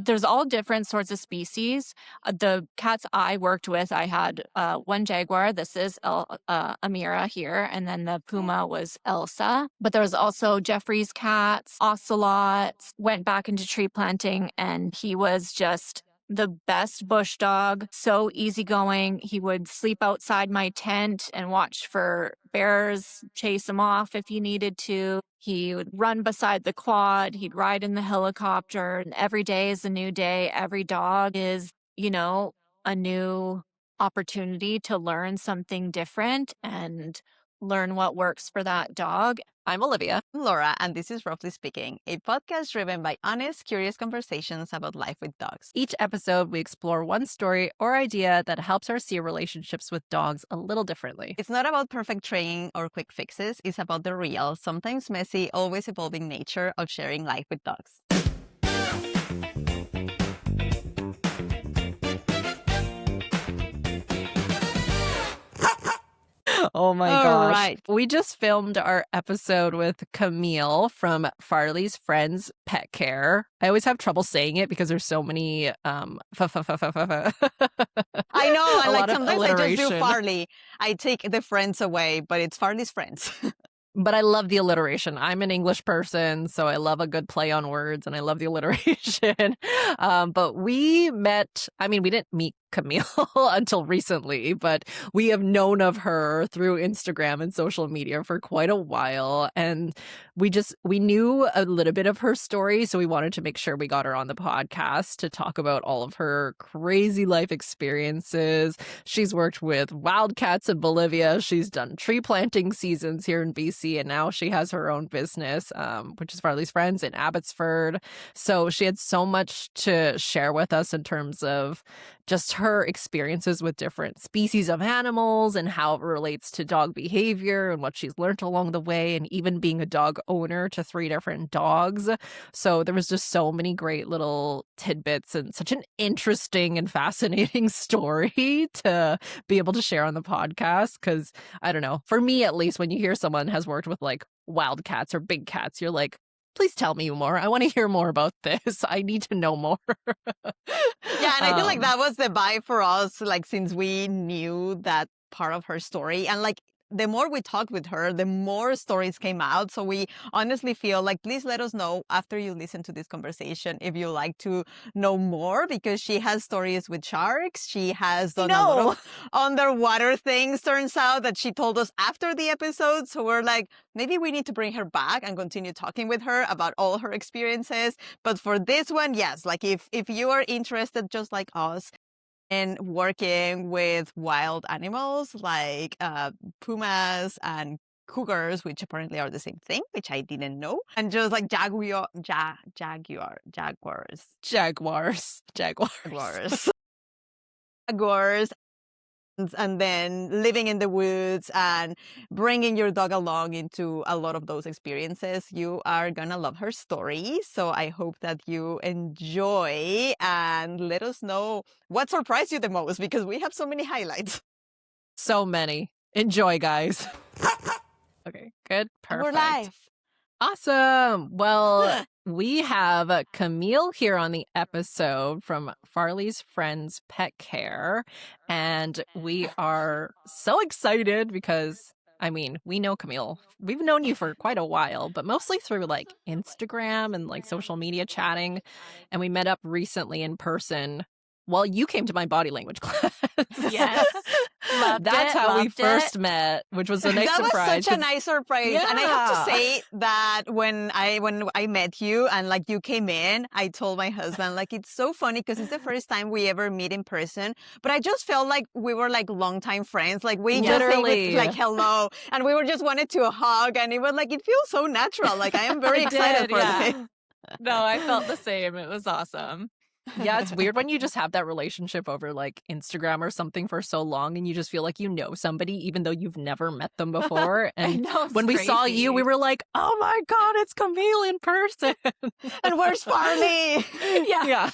there's all different sorts of species. The cats I worked with, I had one jaguar. This is Amira here. And then the puma was Elsa. But there was also Jeffrey's cats, ocelots, went back into tree planting, and he was just the best bush dog, so easygoing. He would sleep outside my tent and watch for bears, chase him off if he needed to. He would run beside the quad. He'd ride in the helicopter. And every day is a new day. Every dog is, a new opportunity to learn something different and learn what works for that dog. I'm Olivia. I'm Laura, and this is Ruffly Speaking, a podcast driven by honest, curious conversations about life with dogs. Each episode, we explore one story or idea that helps us see relationships with dogs a little differently. It's not about perfect training or quick fixes. It's about the real, sometimes messy, always evolving nature of sharing life with dogs. Oh my gosh. Right. We just filmed our episode with Camille from Farley's Friends Pet Care. I always have trouble saying it because there's so many I know, and like sometimes I just do Farley. I take the friends away, but it's Farley's Friends. But I love the alliteration. I'm an English person, so I love a good play on words, and I love the alliteration. But we didn't meet Camille until recently, but we have known of her through Instagram and social media for quite a while. And we knew a little bit of her story, so we wanted to make sure we got her on the podcast to talk about all of her crazy life experiences. She's worked with wildcats in Bolivia. She's done tree planting seasons here in BC. And now she has her own business, which is Farley's Friends in Abbotsford. So she had so much to share with us in terms of just her experiences with different species of animals and how it relates to dog behavior and what she's learned along the way, and even being a dog owner to 3 different dogs. So there was just so many great little tidbits and such an interesting and fascinating story to be able to share on the podcast. Because I don't know, for me at least, when you hear someone has worked with like wildcats or big cats, you're like, please tell me more. I want to hear more about this. I need to know more. Yeah, and I feel like that was the vibe for us, like since we knew that part of her story. And like the more we talked with her, the more stories came out. So we honestly feel like, please let us know after you listen to this conversation if you like to know more, because she has stories with sharks. She has done a lot of underwater things, turns out, that she told us after the episode. So we're like, maybe we need to bring her back and continue talking with her about all her experiences. But for this one, yes, like if you are interested, just like us, in working with wild animals like pumas and cougars, which apparently are the same thing, which I didn't know, and just like jaguars, and then living in the woods and bringing your dog along into a lot of those experiences. You are gonna love her story. So I hope that you enjoy and let us know what surprised you the most, because we have so many highlights. So many. Enjoy, guys. Okay, good. Perfect. We're live. Awesome. Well, we have Camille here on the episode from Farley's Friends Pet Care, and we are so excited because, we know Camille. We've known you for quite a while, but mostly through like Instagram and like social media chatting, and we met up recently in person. Well, you came to my body language class. Yes. That's how we first met, which was a nice surprise. That was such a nice surprise. Yeah. And I have to say that when I met you and like you came in, I told my husband, like, it's so funny because it's the first time we ever meet in person. But I just felt like we were like longtime friends. Like we just say like hello, and we were just wanted to hug, and it was like, it feels so natural. Like I am very excited for this. No, I felt the same. It was awesome. Yeah, it's weird when you just have that relationship over like Instagram or something for so long, and you just feel like you know somebody even though you've never met them before. And when we saw you, we were like, oh my God, it's Camille in person. And where's Farley? Yeah.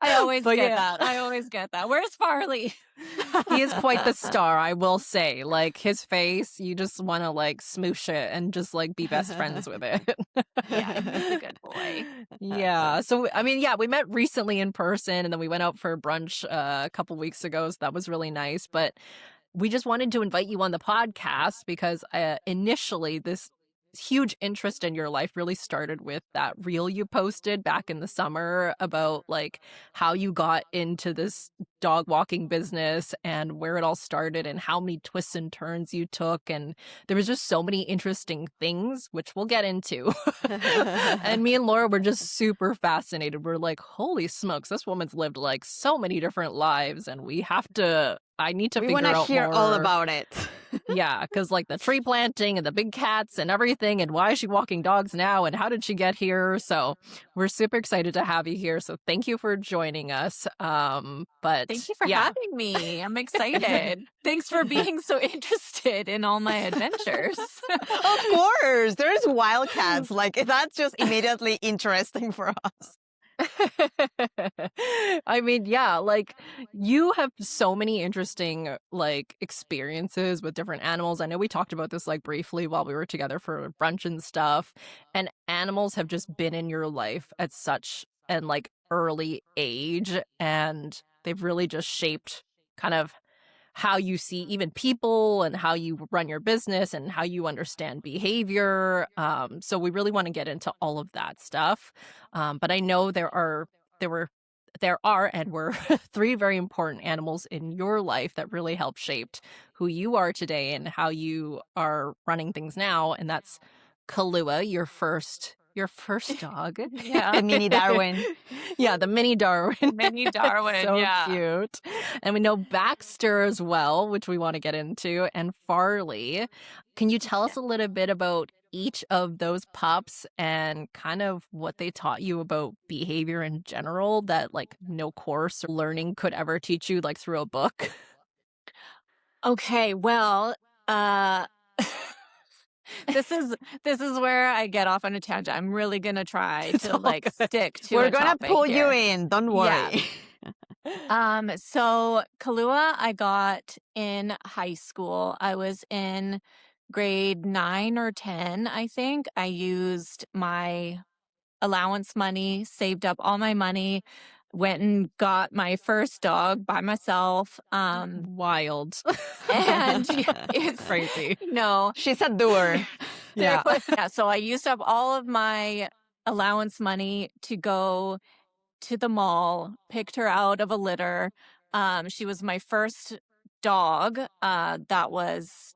I always But get yeah. that. I always get that. Where's Farley? He is quite the star, I will say. Like his face, you just want to like smoosh it and just like be best friends with it. Yeah, he's a good boy. Yeah. So, I mean, yeah, we met recently in person and then we went out for brunch a couple weeks ago. So that was really nice. But we just wanted to invite you on the podcast because initially this huge interest in your life really started with that reel you posted back in the summer about like how you got into this dog walking business and where it all started and how many twists and turns you took, and there was just so many interesting things which we'll get into. And me and Laura were just super fascinated. We're like, holy smokes, this woman's lived like so many different lives and I need to We figure want to out hear more. all about it. Yeah, because like the tree planting and the big cats and everything, and why is she walking dogs now, and how did she get here? So we're super excited to have you here. So thank you for joining us. But Thank you for yeah, having me. I'm excited. Thanks for being so interested in all my adventures. Of course, there's wildcats. Like that's just immediately interesting for us. I mean, yeah, like you have so many interesting like experiences with different animals. I know we talked about this like briefly while we were together for brunch and stuff. And animals have just been in your life at such an like early age, and they've really just shaped kind of how you see even people and how you run your business and how you understand behavior. So we really want to get into all of that stuff. But I know there are and were three very important animals in your life that really helped shaped who you are today and how you are running things now. And that's Kahlua, your first dog. Yeah. The mini Darwin. Yeah, the mini Darwin. Mini Darwin, So yeah. cute. And we know Baxter as well, which we want to get into, and Farley. Can you tell us a little bit about each of those pups and kind of what they taught you about behavior in general that like no course or learning could ever teach you like through a book? Okay, well, uh this is where I get off on a tangent. I'm really gonna try It's to all like good. stick to We're a gonna topic pull you here. in. Don't Yeah. worry. So Kahlua I got in high school. I was in grade 9 or 10, I think. I used my allowance money, saved up all my money, went and got my first dog by myself. Wild. And it's Crazy. She's a doer. Yeah. yeah, so I used up all of my allowance money to go to the mall, picked her out of a litter. She was my first dog. That was,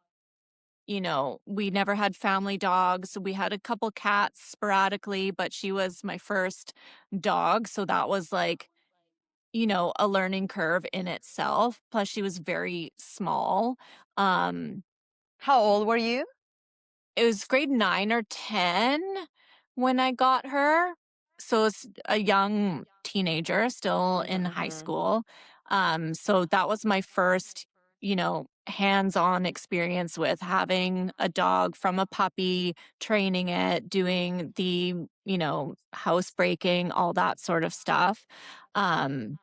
we never had family dogs. We had a couple cats sporadically, but she was my first dog. So that was like, a learning curve in itself. Plus, she was very small. Um, How old were you? It was grade 9 or 10 when I got her. So it's a young teenager still in high school. So that was my first, hands-on experience with having a dog from a puppy, training it, doing the, housebreaking, all that sort of stuff. Um,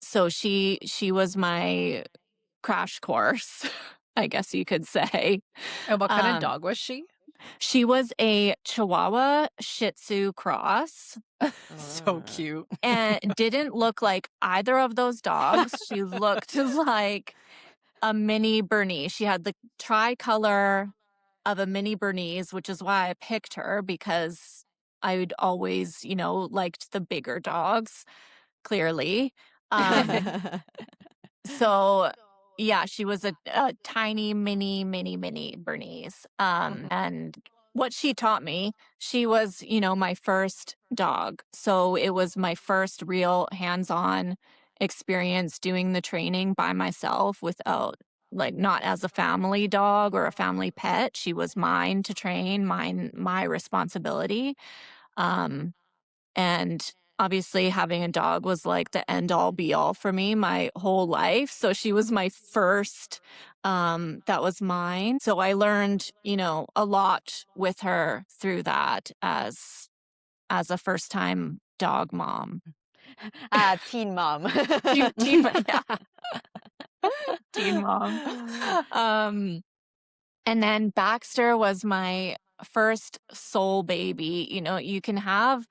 so she was my crash course, I guess you could say. And what kind of Um, dog was she? She was a Chihuahua Shih Tzu cross So cute. and didn't look like either of those dogs. She looked like a mini Bernese. She had the tricolor of a mini Bernese, which is why I picked her because I would always, liked the bigger dogs, clearly. So yeah, she was a tiny mini Bernese. And what she taught me, she was, my first dog. So it was my first real hands-on experience doing the training by myself without like not as a family dog or a family pet. She was mine to train, my responsibility. Um and obviously, having a dog was like the end all be all for me my whole life. So she was my first, that was mine. So I learned, a lot with her through that as a first time dog mom. Teen mom. Yeah, teen mom. And then Baxter was my first soul baby. You know, you can have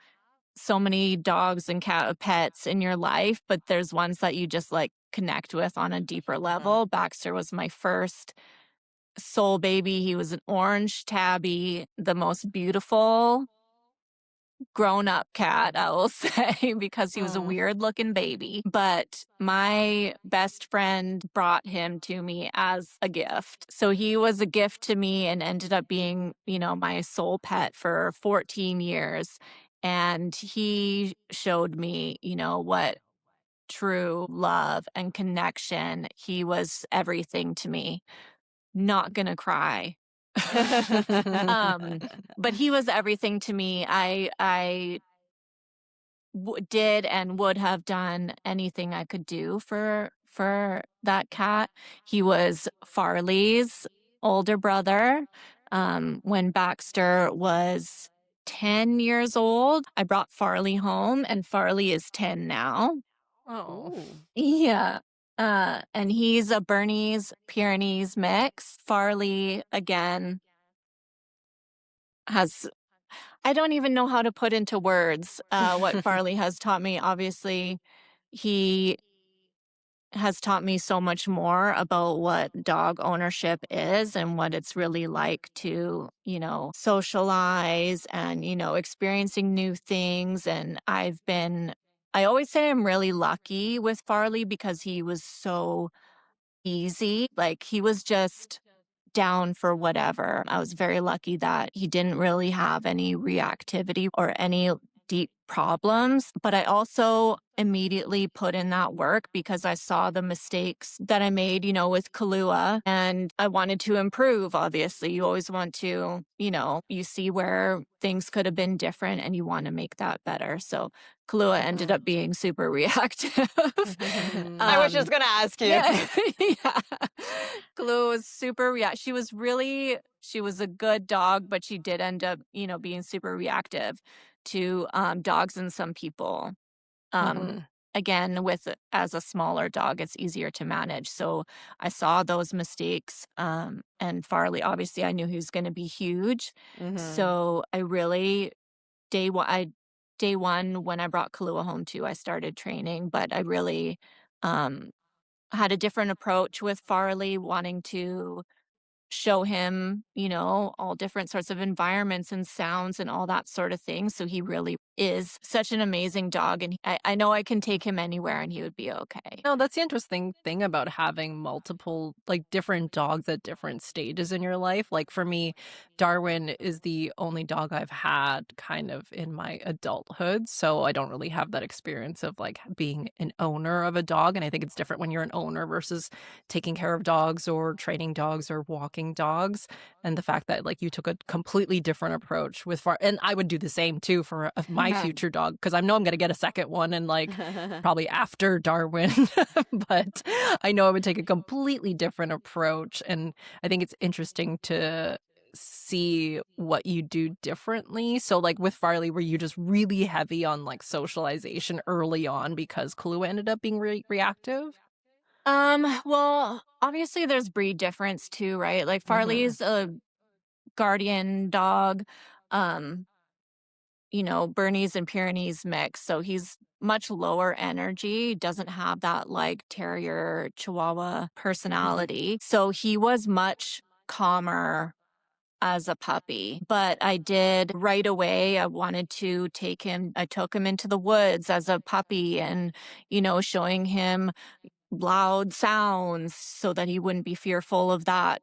so many dogs and cat pets in your life, but there's ones that you just like connect with on a deeper level. Baxter was my first soul baby. He was an orange tabby, the most beautiful grown-up cat, I will say, because he was a Mm. weird-looking baby. But my best friend brought him to me as a gift. So he was a gift to me and ended up being, you know, my soul pet for 14 years. And he showed me, you know, what true love and connection. He was everything to me. Not gonna cry. Um, but he was everything to me. Did and would have done anything I could do for that cat. He was Farley's older brother. When Baxter was 10 years old, I brought Farley home, and Farley is 10 now. Oh. Ooh. Yeah. And he's a Bernese Pyrenees mix. Farley, again, has I don't even know how to put into words what Farley has taught me. Obviously, he has taught me so much more about what dog ownership is and what it's really like to, you know, socialize and, you know, experiencing new things. And I always say I'm really lucky with Farley because he was so easy. Like he was just down for whatever. I was very lucky that he didn't really have any reactivity or any deep problems. But I also immediately put in that work because I saw the mistakes that I made, you know, with Kahlua, and I wanted to improve. Obviously, you always want to, you know, you see where things could have been different and you want to make that better. So Kahlua ended up being super reactive. I was just gonna ask you. Yeah, yeah. Glue was super she was a good dog, but she did end up, you know, being super reactive to dogs and some people. Um, Mhm. again, with as a smaller dog, it's easier to manage. So I saw those mistakes. And Farley, obviously, I knew he was going to be huge. Mhm. So I really day one when I brought Kahlua home too, I started training, but I really um had a different approach with Farley, wanting to show him, you know, all different sorts of environments and sounds and all that sort of thing. So he really is such an amazing dog. And I know I can take him anywhere and he would be okay. No, that's the interesting thing about having multiple, like different dogs at different stages in your life. Like for me, Darwin is the only dog I've had kind of in my adulthood. So I don't really have that experience of like being an owner of a dog. And I think it's different when you're an owner versus taking care of dogs or training dogs or walking dogs. And the fact that like you took a completely different approach with and I would do the same too for my future dog because I know I'm going to get a second one and like probably after Darwin, but I know I would take a completely different approach. And I think it's interesting to see what you do differently. So, like with Farley, were you just really heavy on like socialization early on because Kahlua ended up being reactive? Well, obviously there's breed difference too, right? Like Mhm. Farley's a guardian dog. Um, you know, Bernese and Pyrenees mix. So he's much lower energy, doesn't have that like terrier chihuahua personality. So he was much calmer as a puppy. But I did right away, I wanted to I took him into the woods as a puppy and, you know, showing him loud sounds so that he wouldn't be fearful of that.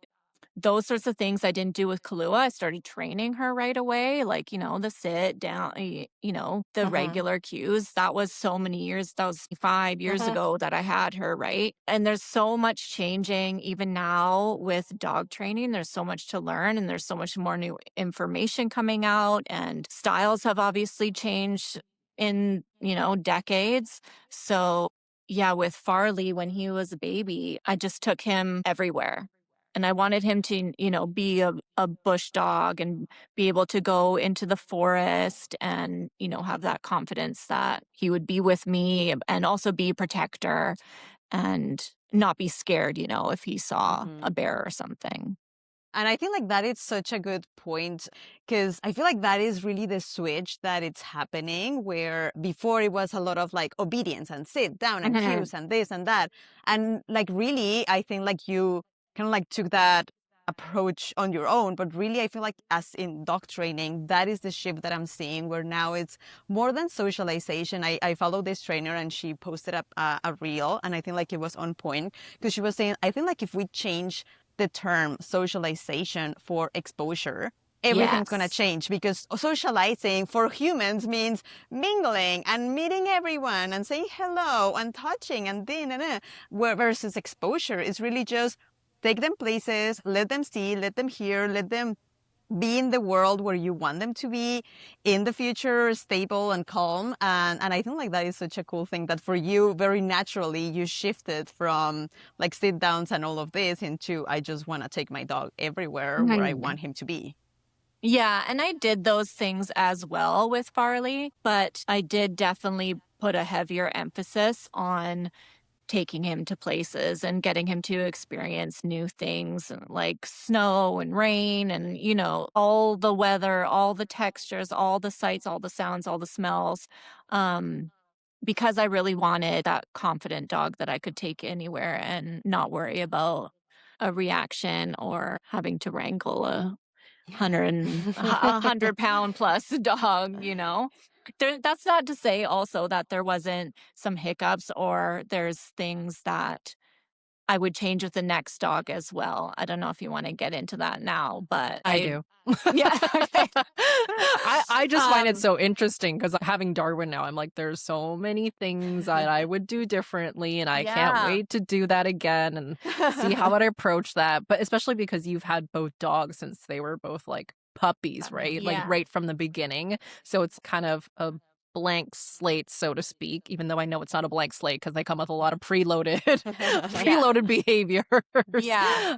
Those sorts of things I didn't do with Kahlua. I started training her right away, like, you know, the sit down, you know, the Mhm. regular cues. That was so many years, that was 5 years Mhm. ago that I had her, right? And there's so much changing even now with dog training. There's so much to learn and there's so much more new information coming out, and styles have obviously changed in, you know, decades. So, yeah, with Farley, when he was a baby, I just took him everywhere. And I wanted him to, be a bush dog and be able to go into the forest and, have that confidence that he would be with me and also be a protector and not be scared, if he saw Mhm. a bear or something. And I think like that is such a good point because I feel like that is really the switch that it's happening where before it was a lot of like obedience and sit down and Mhm. cues and this and that. And like really, I think like you kind of like took that approach on your own, but really I feel like as in dog training, that is the shift that I'm seeing where now it's more than socialization. I follow this trainer and she posted up a reel and I think like it was on point because she was saying, I think like if we change the term socialization for exposure, everything's going to Yes. change because socializing for humans means mingling and meeting everyone and saying hello and touching and versus exposure is really just take them places, let them see, let them hear, let them be in the world where you want them to be in the future, stable and calm. And I think like that is such a cool thing that for you, very naturally, you shifted from like sit downs and all of this into I just want to take my dog everywhere where I Mhm. want him to be. Yeah, and I did those things as well with Farley, but I did definitely put a heavier emphasis on taking him to places and getting him to experience new things like snow and rain and, all the weather, all the textures, all the sights, all the sounds, all the smells. Um, because I really wanted that confident dog that I could take anywhere and not worry about a reaction or having to wrangle a 100 pound plus dog. That's not to say also that there wasn't some hiccups or there's things that I would change with the next dog as well. I don't know if you want to get into that now, but I do. yeah, okay. I just find it Um, so interesting because having Darwin now, I'm like, there's so many things that I would do differently, and I can't yeah. wait to do that again and see how I'd approach that. But especially because you've had both dogs since they were both like puppies, right? Like Yeah. right from the beginning. So it's kind of a blank slate, so to speak, even though I know it's not a blank slate because they come with a lot of preloaded Yeah. preloaded behaviors. Yeah.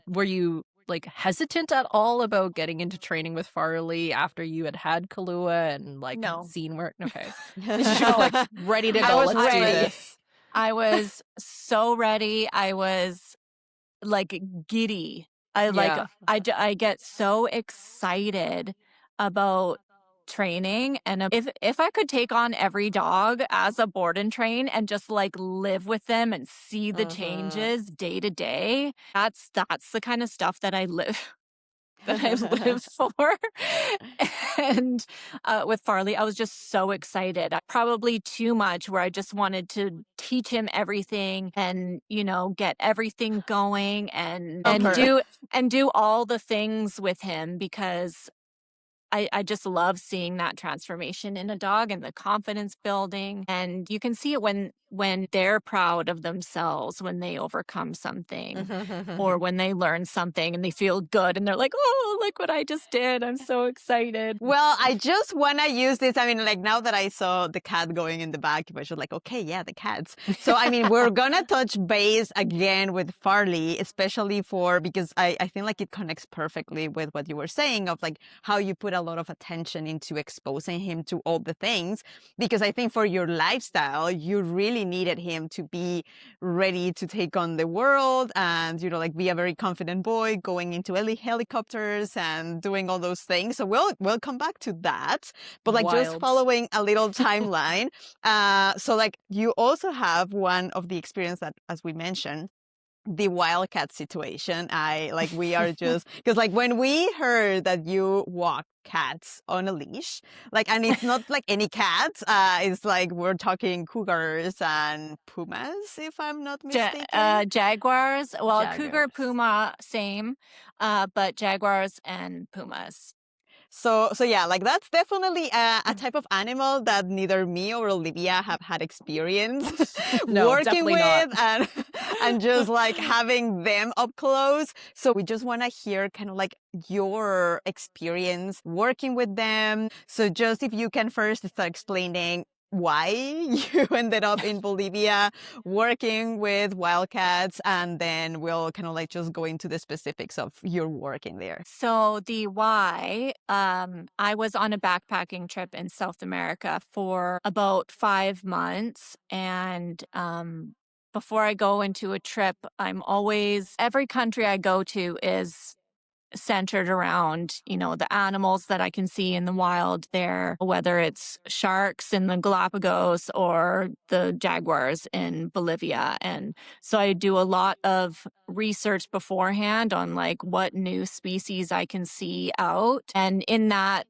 Were you like hesitant at all about getting into training with Farley after you had had Kahlua and like No. seen where? Okay, you were like I ready to go. was Let's do ready. this. I was so ready. I was like giddy. Yeah. I get so excited about training and if I could take on every dog as a board and train and just like live with them and see the Mhm. changes day to day, that's the kind of stuff that I live that I live for. And with Farley, I was just so excited. Probably too much, where I just wanted to teach him everything and get everything going and and Proper. do and do all the things with him because I just love seeing that transformation in a dog and the confidence building. And you can see it when they're proud of themselves, when they overcome something or when they learn something and they feel good and they're like, oh, look what I just did. I'm so excited. Well, I just want to use this. I mean, like now that I saw the cat going in the back, I was just like, okay, yeah, the cats. So, I mean, we're going to touch base again with Farley, especially because I think like it connects perfectly with what you were saying of like how you put a lot of attention into exposing him to all the things. Because I think for your lifestyle, you really needed him to be ready to take on the world and, like be a very confident boy going into helicopters and doing all those things. So we'll come back to that. But like just Wild. following a little timeline. So like you also have one of the experience that, as we mentioned, the wildcat situation. We are just because like when we heard that you walk cats on a leash, and it's not like any cats, it's like we're talking cougars and pumas, if I'm not mistaken. Jaguars, well, cougar, Jaguars. puma, same, but jaguars and pumas. So yeah, like that's definitely a type of animal that neither me or Olivia have had experience No, working definitely not. with and just like having them up close. So we just want to hear kind of like your experience working with them. So just if you can first start explaining why you ended up in Bolivia working with wildcats, and then we'll kind of like just go into the specifics of your working there. So the why, I was on a backpacking trip in South America for about 5 months. And before I go into a trip, every country I go to is centered around, the animals that I can see in the wild there, whether it's sharks in the Galapagos or the jaguars in Bolivia. And so I do a lot of research beforehand on like what new species I can see out. And in that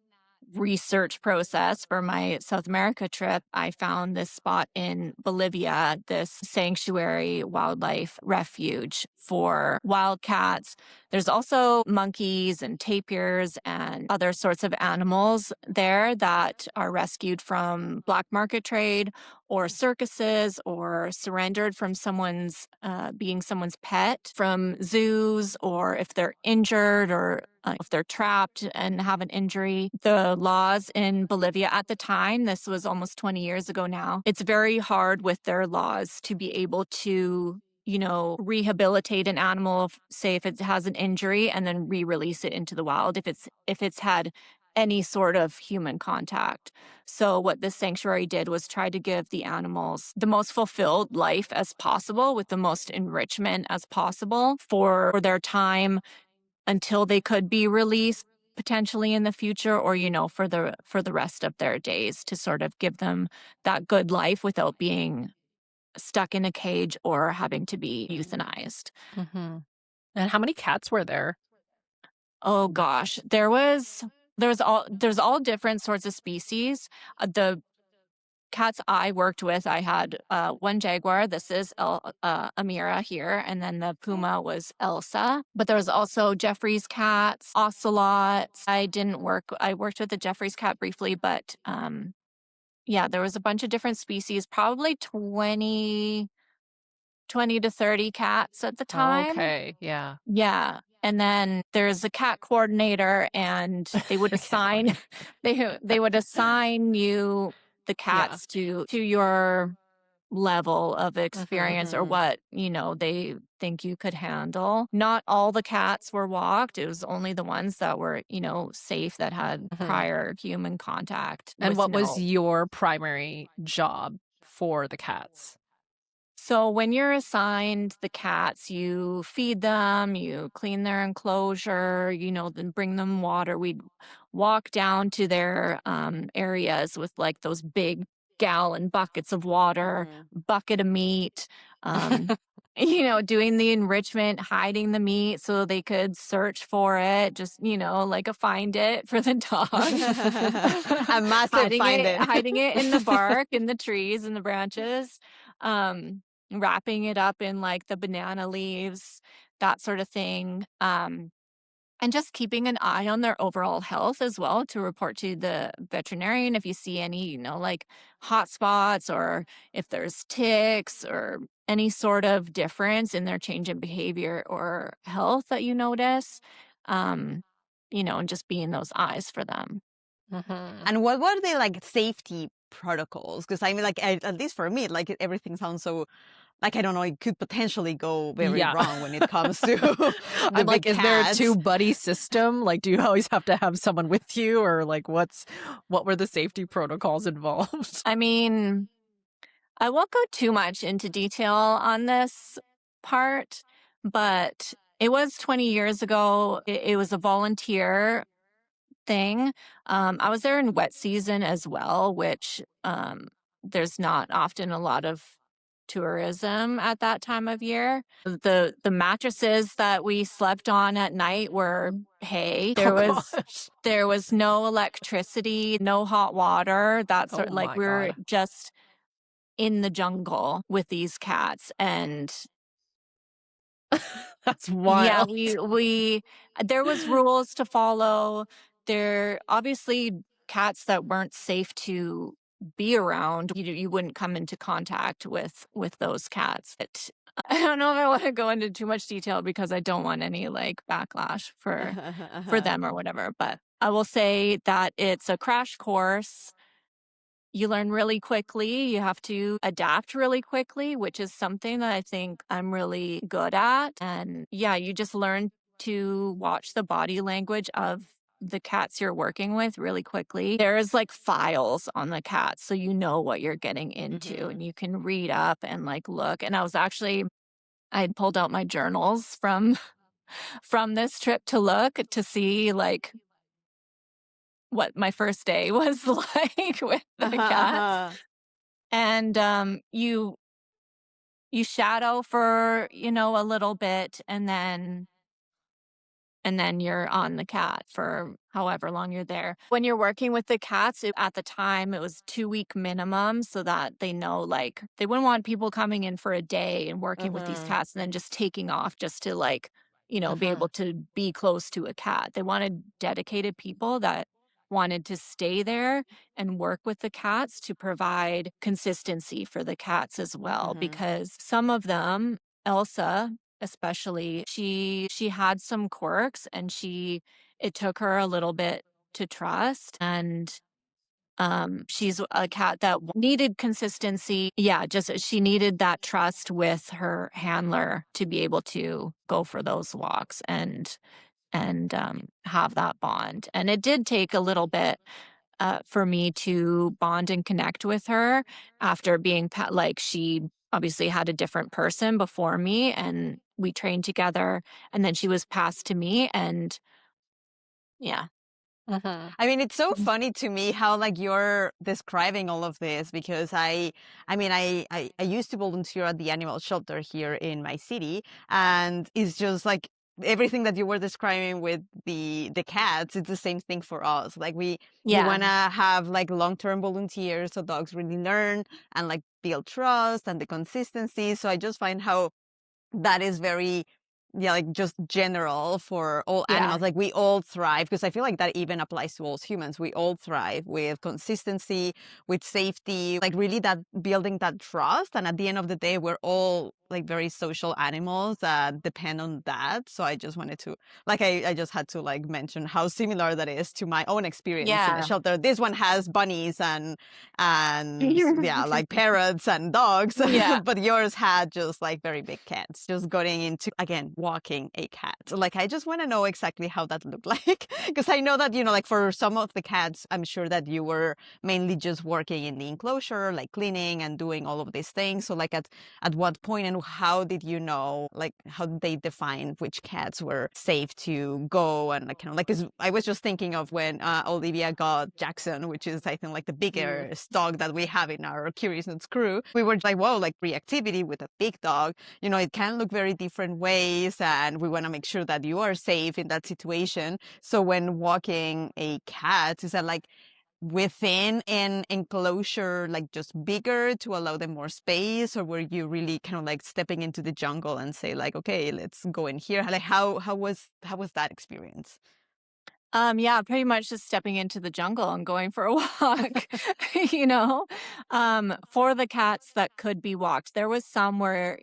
research process for my South America trip, I found this spot in Bolivia, this sanctuary wildlife refuge for wildcats. There's also monkeys and tapirs and other sorts of animals there that are rescued from black market trade or circuses or surrendered from being someone's pet from zoos, or if they're injured or if they're trapped and have an injury. The laws in Bolivia at the time, this was almost 20 years ago now, it's very hard with their laws to be able to rehabilitate an animal, say if it has an injury, and then re-release it into the wild if it's had any sort of human contact. So what this sanctuary did was try to give the animals the most fulfilled life as possible with the most enrichment as possible for their time until they could be released potentially in the future, or for the rest of their days, to sort of give them that good life without being stuck in a cage or having to be euthanized. Mm-hmm. And how many cats were there? Oh gosh, there's all different sorts of species. The cats I worked with, I had one jaguar. This is Amira here, and then the puma was Elsa. But there was also Jeffrey's cats, ocelots. I worked with the Jeffrey's cat briefly, but yeah, there was a bunch of different species, probably 20 to 30 cats at the time. Okay, yeah. Yeah. And then there's a cat coordinator, and they would assign they would assign you the Yeah. cats to your level of experience or Mhm. what, they think you could handle. Not all the cats were walked. It was only the ones that were, safe, that had Mhm. prior human contact. And with what was no your primary job for the cats? So when you're assigned the cats, you feed them, you clean their enclosure, then bring them water. We'd walk down to their areas with like those big gallon buckets of water, Mhm. bucket of meat, um, doing the enrichment, hiding the meat so they could search for it, just, like a find it for the dog. A massive hiding find it, it. hiding it in the bark, in the trees, in the branches. Um, Wrapping it up in like the banana leaves, that sort of thing. And just keeping an eye on their overall health as well, to report to the veterinarian if you see any, like hot spots, or if there's ticks or any sort of difference in their change in behavior or health that you notice. Um, and just being those eyes for them. Mhm. And what were the like safety protocols? Because I mean, like at least for me, like everything sounds so like I don't know, it could potentially go very Yeah. wrong when it comes to the I'm big like, is there a cats. two-buddy system? Like, do you always have to have someone with you, or like what were the safety protocols involved? I mean, I won't go too much into detail on this part, but it was 20 years ago. It was a volunteer thing. I was there in wet season as well, which there's not often a lot of tourism at that time of year. The mattresses that we slept on at night were hay. Oh gosh. There was no electricity, no hot water. That Oh sort, like, my we were God. just in the jungle with these cats. And That's yeah, wild. we there was rules to follow. There obviously cats that weren't safe to be around. You wouldn't come into contact with those cats. I don't know if I want to go into too much detail because I don't want any like backlash for them or whatever, but I will say that it's a crash course you learn really quickly. You have to adapt really quickly, which is something that I think I'm really good at. And yeah, you just learn to watch the body language of the cats you're working with really quickly. There's like files on the cats, so you know what you're getting into Hmm. and you can read up and like look. And I had pulled out my journals from this trip to look to see like what my first day was like with the Uh-huh, cats. uh-huh. And you shadow for, a little bit and then you're on the cat for however long you're there. When you're working with the cats, at the time it was 2-week minimum so that they know like they wouldn't want people coming in for a day and working with these Uh-huh. cats and then just taking off just to like, be Uh-huh. able to be close to a cat. They wanted dedicated people that wanted to stay there and work with the cats to provide consistency for the cats as well Hmm. because some of them, Elsa especially, she had some quirks and it took her a little bit to trust and she's a cat that needed consistency. Yeah, just she needed that trust with her handler to be able to go for those walks and have that bond. And it did take a little bit for me to bond and connect with her after being like she obviously had a different person before me and we trained together and then she was passed to me and yeah. Mhm. I mean, it's so Mhm. funny to me how like you're describing all of this because I mean, I used to volunteer at the animal shelter here in my city, and it's just like everything that you were describing with the cats. It's the same thing for us. Like we Yeah. want to have like long-term volunteers so dogs really learn and like build trust and the consistency. So I just find how that is very, yeah, like just general for all Yeah. animals. Like we all thrive because I feel like that even applies to us humans. We all thrive with consistency, with safety, like really that building that trust. And at the end of the day, we're all like very social animals that depend on that. So I just wanted to, like, I just had to like mention how similar that is to my own experience in a Yeah. shelter. This one has bunnies and yeah, like parrots and dogs, Yeah. but yours had just like very big cats. Just going into again walking a cat. Like I just want to know exactly how that looked like because I know that like for some of the cats, I'm sure that you were mainly just working in the enclosure, like cleaning and doing all of these things. So like at what point and how did you know, like how did they define which cats were safe to go and like kind of like 'cause I was just thinking of when Olivia got Jackson, which is I think like the Mm. biggest dog that we have in our Curiousness crew. We were like, whoa, like reactivity with a big dog, it can look very different ways, and we want to make sure that you are safe in that situation. So when walking a cat, is that like within an enclosure, like just bigger to allow them more space, or were you really kind of like stepping into the jungle and say like, okay, let's go in here? Like how was that experience? Yeah, pretty much just stepping into the jungle and going for a walk, you know? For the cats that could be walked, there was some where,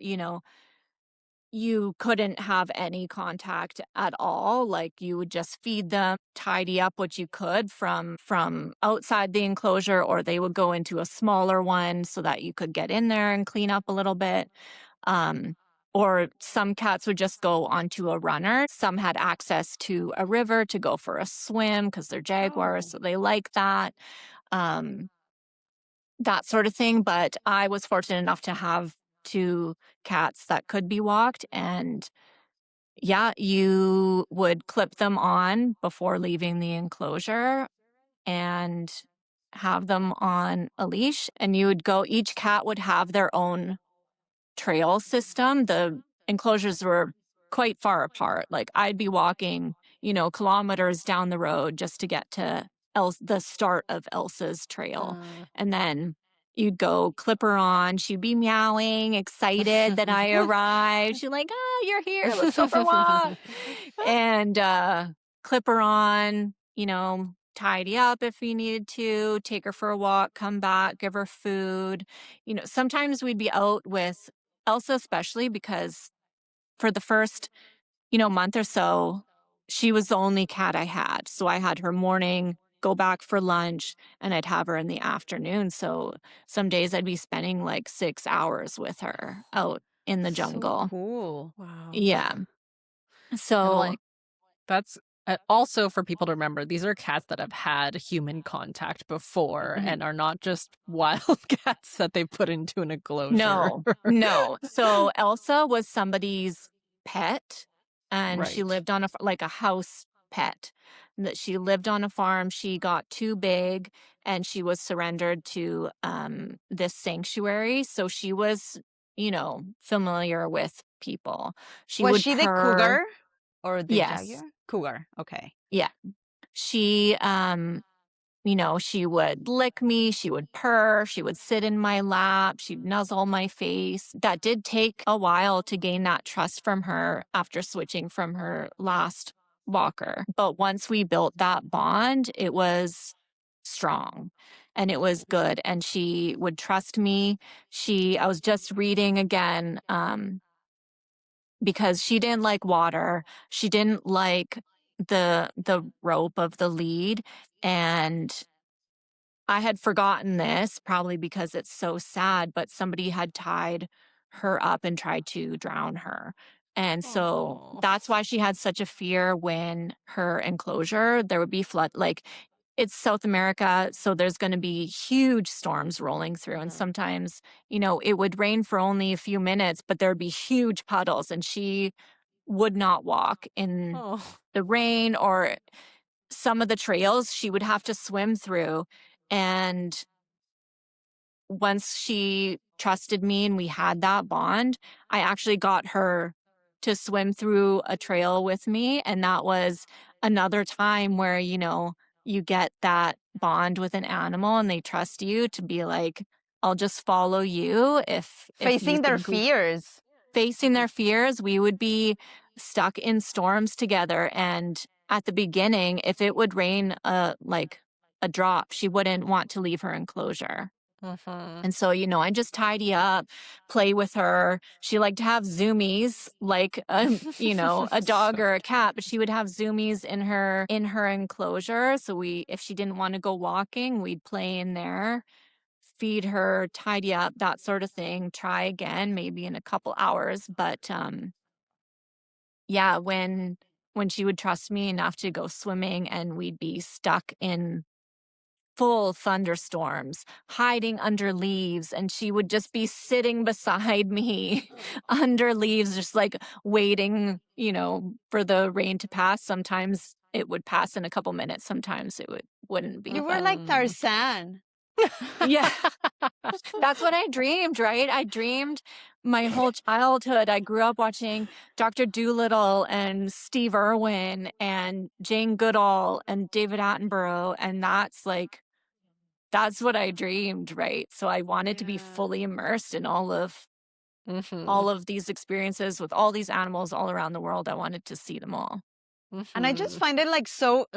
you couldn't have any contact at all. Like you would just feed them, tidy up what you could from outside the enclosure, or they would go into a smaller one so that you could get in there and clean up a little bit. Um, or some cats would just go onto a runner. Some had access to a river to go for a swim because they're jaguars, Oh. so they like that. Um, that sort of thing. But I was fortunate enough to have two cats that could be walked and yeah, you would clip them on before leaving the enclosure and have them on a leash. And you would go, each cat would have their own trail system. The enclosures were quite far apart. Like I'd be walking, kilometers down the road just to get to the start of Elsa's trail. Uh. And then you'd go clip her on. She'd be meowing, excited that I arrived. She's like, oh, you're here. Let's go for a walk. And clip her on, tidy up if we needed to, take her for a walk, come back, give her food. Sometimes we'd be out with Elsa, especially because for the first, month or so, she was the only cat I had. So I had her morning. go back for lunch and I'd have her in the afternoon. So some days I'd be spending like 6 hours with her out in the So jungle. cool. Wow. Yeah. And So like, that's also for people to remember, these are cats that have had human contact before Mhm. and are not just wild cats that they put into an enclosure. No. So Elsa was somebody's pet, and she Right. lived on like a house pet. That she lived on a farm. She got too big, and she was surrendered to this sanctuary. So she was, familiar with people. She Was would she the purr. cougar or the Yes. jaguar? Cougar. Okay. Yeah. She she would lick me, she would purr, she would sit in my lap, she'd nuzzle my face. That did take a while to gain that trust from her after switching from her last walker. But once we built that bond, it was strong and it was good. And she would trust me. I was just reading again, because she didn't like water. She didn't like the rope of the lead. And I had forgotten this, probably because it's so sad, but somebody had tied her up and tried to drown her. And so Oh. that's why she had such a fear when her enclosure, there would be flood. Like, it's South America, so there's going to be huge storms rolling through. And sometimes, it would rain for only a few minutes, but there would be huge puddles. And she would not walk in Oh. the rain, or some of the trails she would have to swim through. And once she trusted me and we had that bond, I actually got her to swim through a trail with me. And that was another time where, you get that bond with an animal and they trust you to be like, I'll just follow you if you Facing their think we fears. facing their fears, we would be stuck in storms together. And at the beginning, if it would rain like a drop, she wouldn't want to leave her enclosure. Mhm. And so, I just tidy up, play with her. She liked to have zoomies, like a dog So or a cat, but she would have zoomies in her enclosure. So if she didn't want to go walking, we'd play in there, feed her, tidy up, that sort of thing. Try again, maybe in a couple hours. But yeah, when she would trust me enough to go swimming and we'd be stuck in full thunderstorms, hiding under leaves, and she would just be sitting beside me under leaves, just like waiting, for the rain to pass. Sometimes it would pass in a couple minutes, sometimes wouldn't be. You were But like Mhm. Tarzan. yeah, that's what I dreamed, right? I dreamed my whole childhood. I grew up watching Dr. Dolittle and Steve Irwin and Jane Goodall and David Attenborough. And that's what I dreamed, right? So I wanted to be fully immersed in all of Mhm. all of these experiences with all these animals all around the world. I wanted to see them all. And I just Mhm. find it like so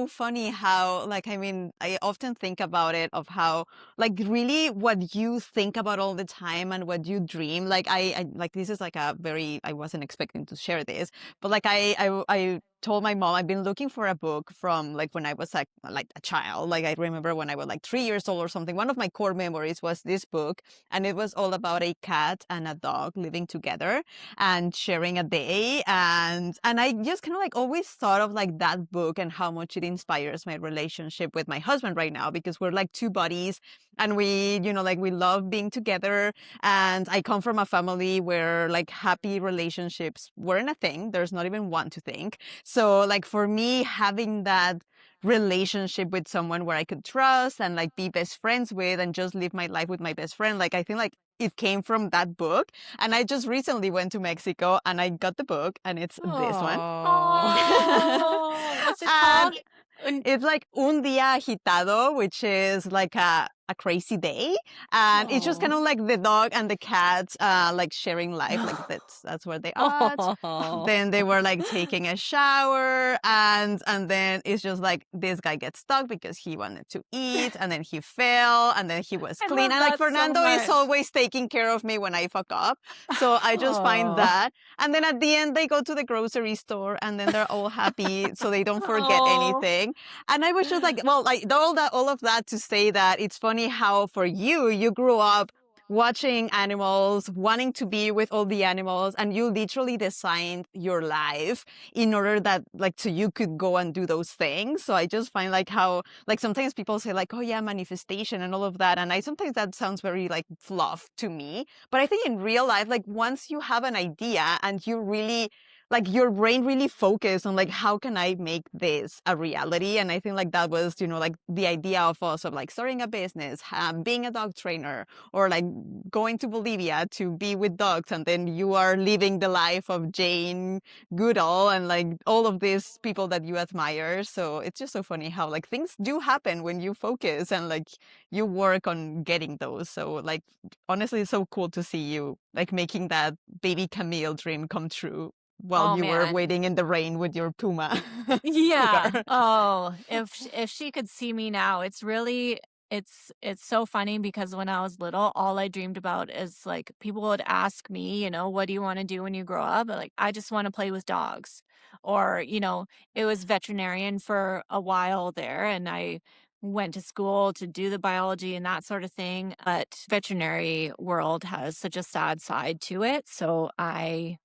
funny how like I mean I often think about it of how like really what you think about all the time and what you dream like I like this is like a very I wasn't expecting to share this but like I told my mom I've been looking for a book from like when I was like a child like I remember when I was like 3 years old or something one of my core memories was this book and it was all about a cat and a dog living together and sharing a day and I just kind of like always thought of like that book and how much it inspires my relationship with my husband right now because we're like two buddies and we like we love being together and I come from a family where like happy relationships weren't a thing there's not even one to think so like for me having that relationship with someone where I could trust and like be best friends with and just live my life with my best friend like I think like it came from that book and I just recently went to Mexico and I got the book and it's this one. Oh. Oh, what's it And called? Un- it's like Un Día Agitado, which is like a a crazy day, and it's just Oh. kind of like the dog and the cat like sharing life, like that's where they are at. Oh. Then they were like taking a shower, and then it's just like this guy gets stuck because he wanted to eat, and then he fell, and then he was I clean, love and like that so Fernando is much. always taking care of me when I fuck up, so I just find Oh. that. And then at the end they go to the grocery store, and then they're all happy so they don't forget Oh. anything. And I was just like, well, like all of that to say that it's funny how for you grew up watching animals, wanting to be with all the animals, and you literally designed your life in order that like so you could go and do those things. So I just find like how like sometimes people say like, oh yeah, manifestation and all of that, and I sometimes that sounds very like fluff to me, but I think in real life, like once you have an idea and you really like your brain really focused on like how can I make this a reality. And I think like that was, you know, like the idea of us of like starting a business, being a dog trainer, or like going to Bolivia to be with dogs, and then you are living the life of Jane Goodall and like all of these people that you admire. So it's just so funny how like things do happen when you focus and like you work on getting those. So like honestly, it's so cool to see you like making that baby Camille dream come true while Oh you were man. waiting in the rain with your Puma Yeah. cougar. Oh, if she could see me now, it's really it's so funny because when I was little, all I dreamed about is like people would ask me, you know, what do you want to do when you grow up? Like, I just want to play with dogs. Or, you know, it was veterinarian for a while there and I went to school to do the biology and that sort of thing. But veterinary world has such a sad side to it. So I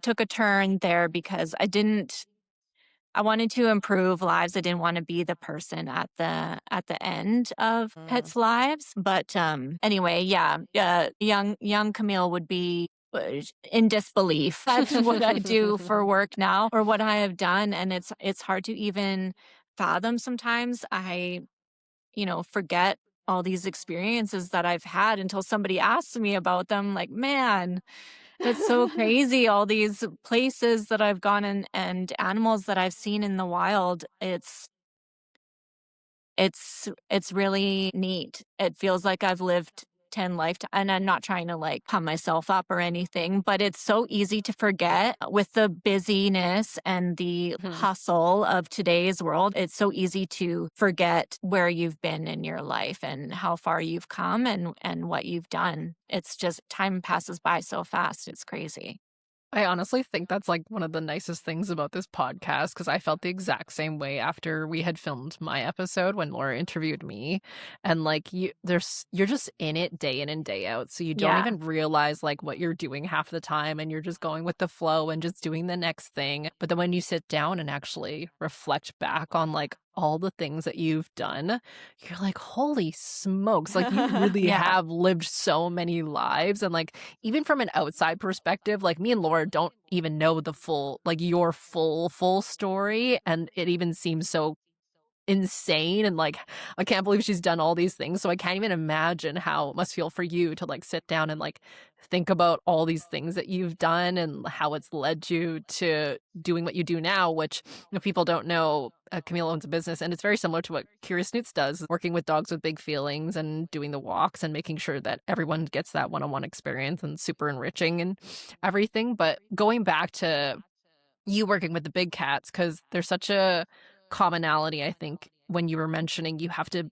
took a turn there because I wanted to improve lives. I didn't want to be the person at the end of Mm. pets' lives. But anyway, yeah, young Camille would be in disbelief at what I do for work now or what I have done, and it's hard to even fathom sometimes. I forget all these experiences that I've had until somebody asks me about them. Like, man, that's so crazy. All these places that I've gone and animals that I've seen in the wild. It's really neat. It feels like I've lived 10 lifetimes, and I'm not trying to like pump myself up or anything, but it's so easy to forget with the busyness and the Mhm. hustle of today's world. It's so easy to forget where you've been in your life and how far you've come and what you've done. It's just time passes by so fast. It's crazy. I honestly think that's like one of the nicest things about this podcast because I felt the exact same way after we had filmed my episode when Laura interviewed me. And like you're just in it day in and day out. So you don't Yeah. even realize like what you're doing half the time and you're just going with the flow and just doing the next thing. But then when you sit down and actually reflect back on like all the things that you've done, you're like, holy smokes, like you really Yeah. have lived so many lives. And like even from an outside perspective, like me and Laura don't even know the full, like your full story. And it even seems so insane and like I can't believe she's done all these things. So I can't even imagine how it must feel for you to like sit down and like think about all these things that you've done and how it's led you to doing what you do now, which if people don't know, Camille owns a business and it's very similar to what Curious Snoots does, working with dogs with big feelings and doing the walks and making sure that everyone gets that one-on-one experience and super enriching and everything. But going back to you working with the big cats, because there's such a commonality, I think, when you were mentioning you have to,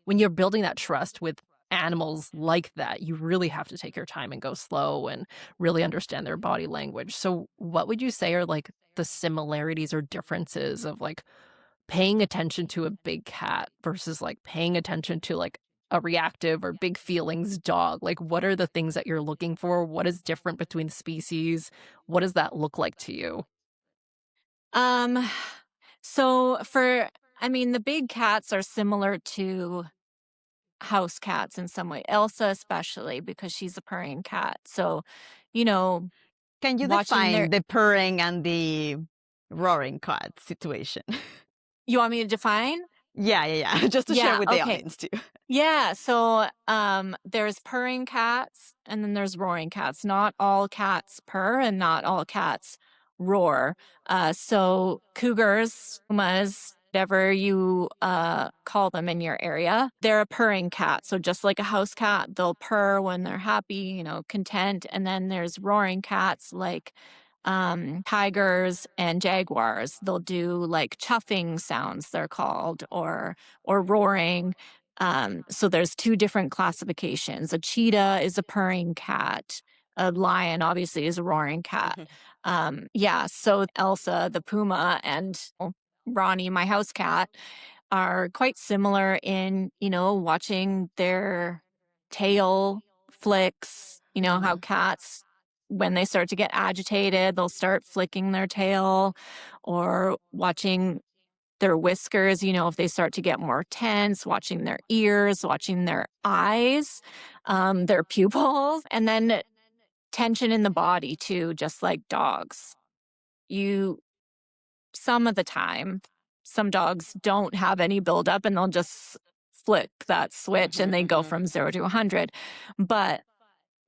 when you're building that trust with animals like that, you really have to take your time and go slow and really understand their body language. So, what would you say are like the similarities or differences of like paying attention to a big cat versus like paying attention to like a reactive or big feelings dog? Like, what are the things that you're looking for? What is different between the species? What does that look like to you? Um, I mean, the big cats are similar to house cats in some way. Elsa, especially because she's a purring cat. So, you know, Can you watching their, define the purring and the roaring cat situation? you want me to define? Yeah. Just to share Yeah. with the Okay. audience too. Yeah. So, there's purring cats and then there's roaring cats. Not all cats purr and not all cats roar. So cougars, pumas, whatever you call them in your area. They're a purring cat. So just like a house cat, they'll purr when they're happy, you know, content. And then there's roaring cats like tigers and jaguars. They'll do like chuffing sounds, they're called, or roaring. So there's two different classifications. A cheetah is a purring cat. A lion obviously is a roaring cat. Yeah, so Elsa, the puma, and Ronnie, my house cat, are quite similar in, you know, watching their tail flicks, you know, how cats, when they start to get agitated, they'll start flicking their tail, or watching their whiskers, you know, if they start to get more tense, watching their ears, watching their eyes, their pupils, and then tension in the body too, just like dogs. You, some of the time, some dogs don't have any buildup and they'll just flick that switch and they go from 0 to 100. But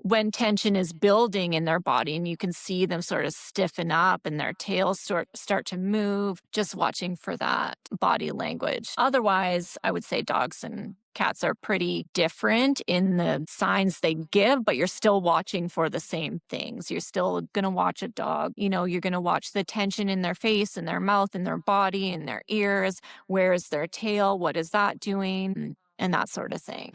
when tension is building in their body and you can see them sort of stiffen up and their tails start to move, just watching for that body language. Otherwise, I would say dogs and cats are pretty different in the signs they give, but you're still watching for the same things. You're still going to watch a dog, you know, you're going to watch the tension in their face and their mouth and their body and their ears. Where is their tail? What is that doing? And that sort of thing.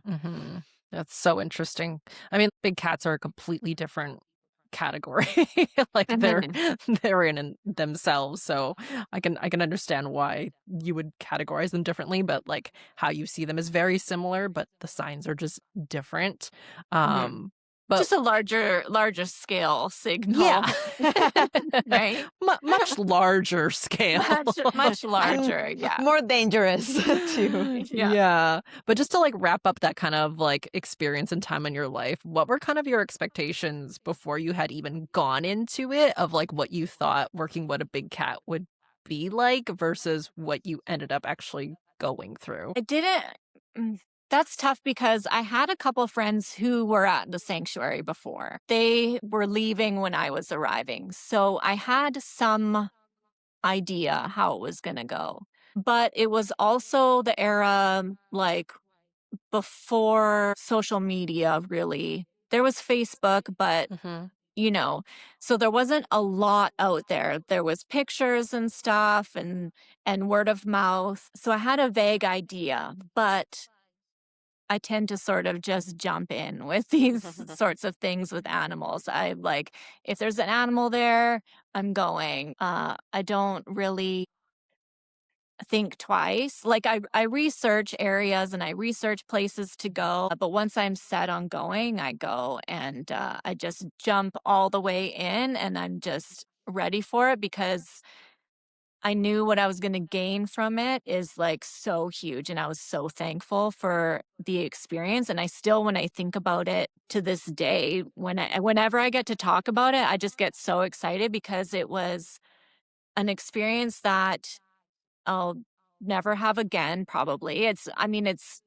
Mm-hmm. That's so interesting. I mean, big cats are a completely different category. Like they're in themselves. So I can understand why you would categorize them differently, but like how you see them is very similar, but the signs are just different. But just a larger scale signal. yeah, right? Much larger scale. Much larger, yeah. More dangerous too. Yeah. But just to like wrap up that kind of like experience and time in your life, what were kind of your expectations before you had even gone into it of like what you thought working with a big cat would be like versus what you ended up actually going through? I didn't. That's tough because I had a couple of friends who were at the sanctuary before. They were leaving when I was arriving. So I had some idea how it was going to go. But it was also the era like before social media, really. There was Facebook, but you know, so there wasn't a lot out there. There was pictures and stuff and word of mouth. So I had a vague idea, but I tend to sort of just jump in with these sorts of things with animals. I like, if there's an animal there, I'm going. I don't really think twice. Like I research areas and I research places to go, but once I'm set on going, I go, and I just jump all the way in and I'm just ready for it because I knew what I was going to gain from it is like so huge. And I was so thankful for the experience. And I still, when I think about it to this day, whenever I get to talk about it, I just get so excited because it was an experience that I'll never have again, probably. It's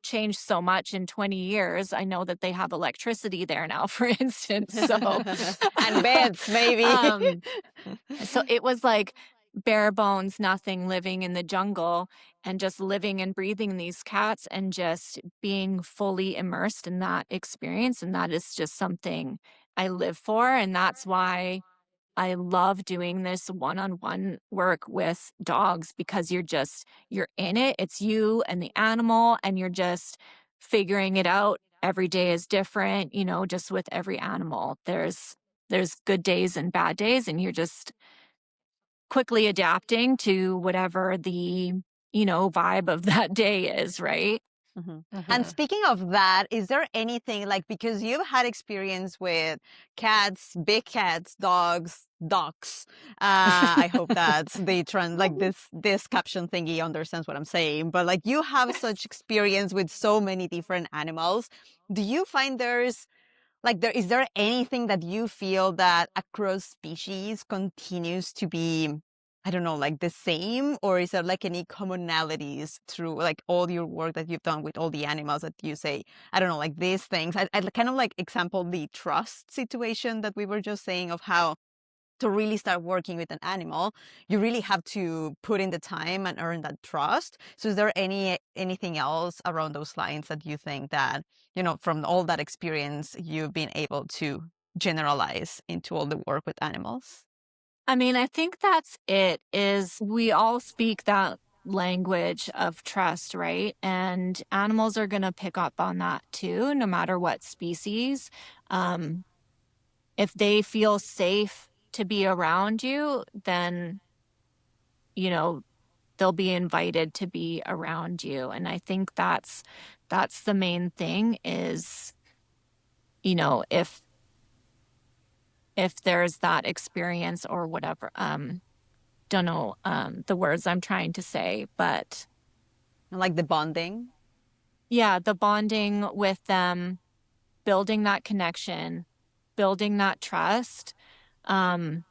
changed so much in 20 years. I know that they have electricity there now, for instance. So, and beds, maybe. So it was like bare bones, nothing, living in the jungle and just living and breathing these cats and just being fully immersed in that experience. And that is just something I live for. And that's why I love doing this one-on-one work with dogs because you're in it. It's you and the animal, and you're just figuring it out. Every day is different, you know, just with every animal. There's good days and bad days, and you're just quickly adapting to whatever the, you know, vibe of that day is, right? And speaking of that, is there anything like, because you've had experience with cats, big cats, dogs, ducks. I hope that like this caption thingy understands what I'm saying. But like you have such experience with so many different animals. Do you find is there anything that you feel that across species continues to be, I don't know, like the same? Or is there like any commonalities through like all your work that you've done with all the animals that you say, I don't know, like these things? I kind of like example the trust situation that we were just saying of how to really start working with an animal, you really have to put in the time and earn that trust. So is there anything else around those lines that you think that, from all that experience, you've been able to generalize into all the work with animals? I mean, I think that's it, is we all speak that language of trust, right? And animals are going to pick up on that too, no matter what species. Um, if they feel safe to be around you, then, you know, they'll be invited to be around you. And I think that's the main thing is, if there's that experience or whatever, don't know the words I'm trying to say, but Like the bonding? yeah, the bonding with them, building that connection, building that trust, um,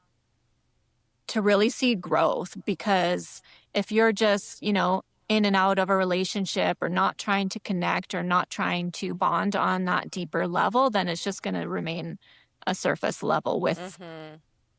to really see growth. Because if you're just, in and out of a relationship or not trying to connect or not trying to bond on that deeper level, then it's just going to remain a surface level with Mm-hmm.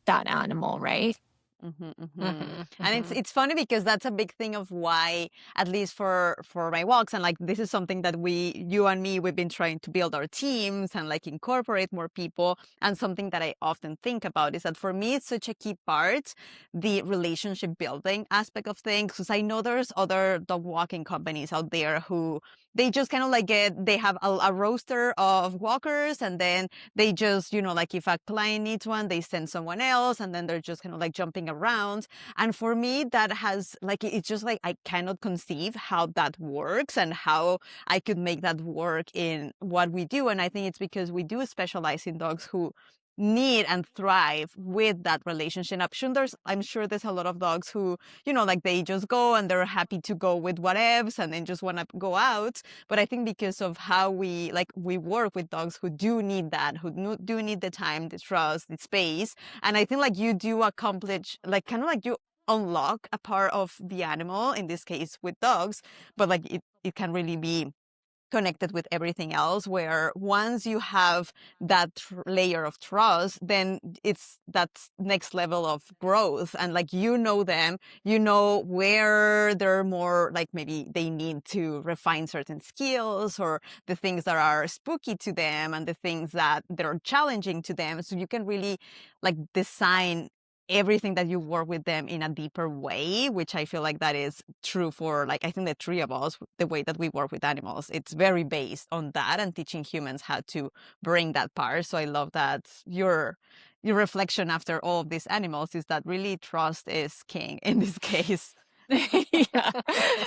that animal, right? Mm-hmm, mm-hmm. Mhm, And it's mhm. it's funny because that's a big thing of why, at least for my walks, and like this is something that you and me, we've been trying to build our teams and like incorporate more people. And something that I often think about is that for me, it's such a key part, the relationship building aspect of things. Because I know there's other dog walking companies out there who they just kind of like they have a roster of walkers, and then they just, like if a client needs one, they send someone else, and then they're just kind of like jumping around. And for me, that has like, it's just like, I cannot conceive how that works and how I could make that work in what we do. And I think it's because we do specialize in dogs who need and thrive with that relationship. I'm sure there's a lot of dogs who, like they just go and they're happy to go with whatevs and then just want to go out. But I think because of how we work with dogs who do need that, who do need the time, the trust, the space. And I think like you do accomplish, like kind of like you unlock a part of the animal, in this case with dogs, but like it can really be connected with everything else, where once you have that layer of trust, then it's that next level of growth. And like, them, where they're more like, maybe they need to refine certain skills, or the things that are spooky to them and the things that they're challenging to them. So you can really like design everything that you work with them in a deeper way, which I feel like that is true for, like, I think the three of us, the way that we work with animals, it's very based on that and teaching humans how to bring that part. So I love that your reflection after all of these animals is that really trust is king in this case. Yeah.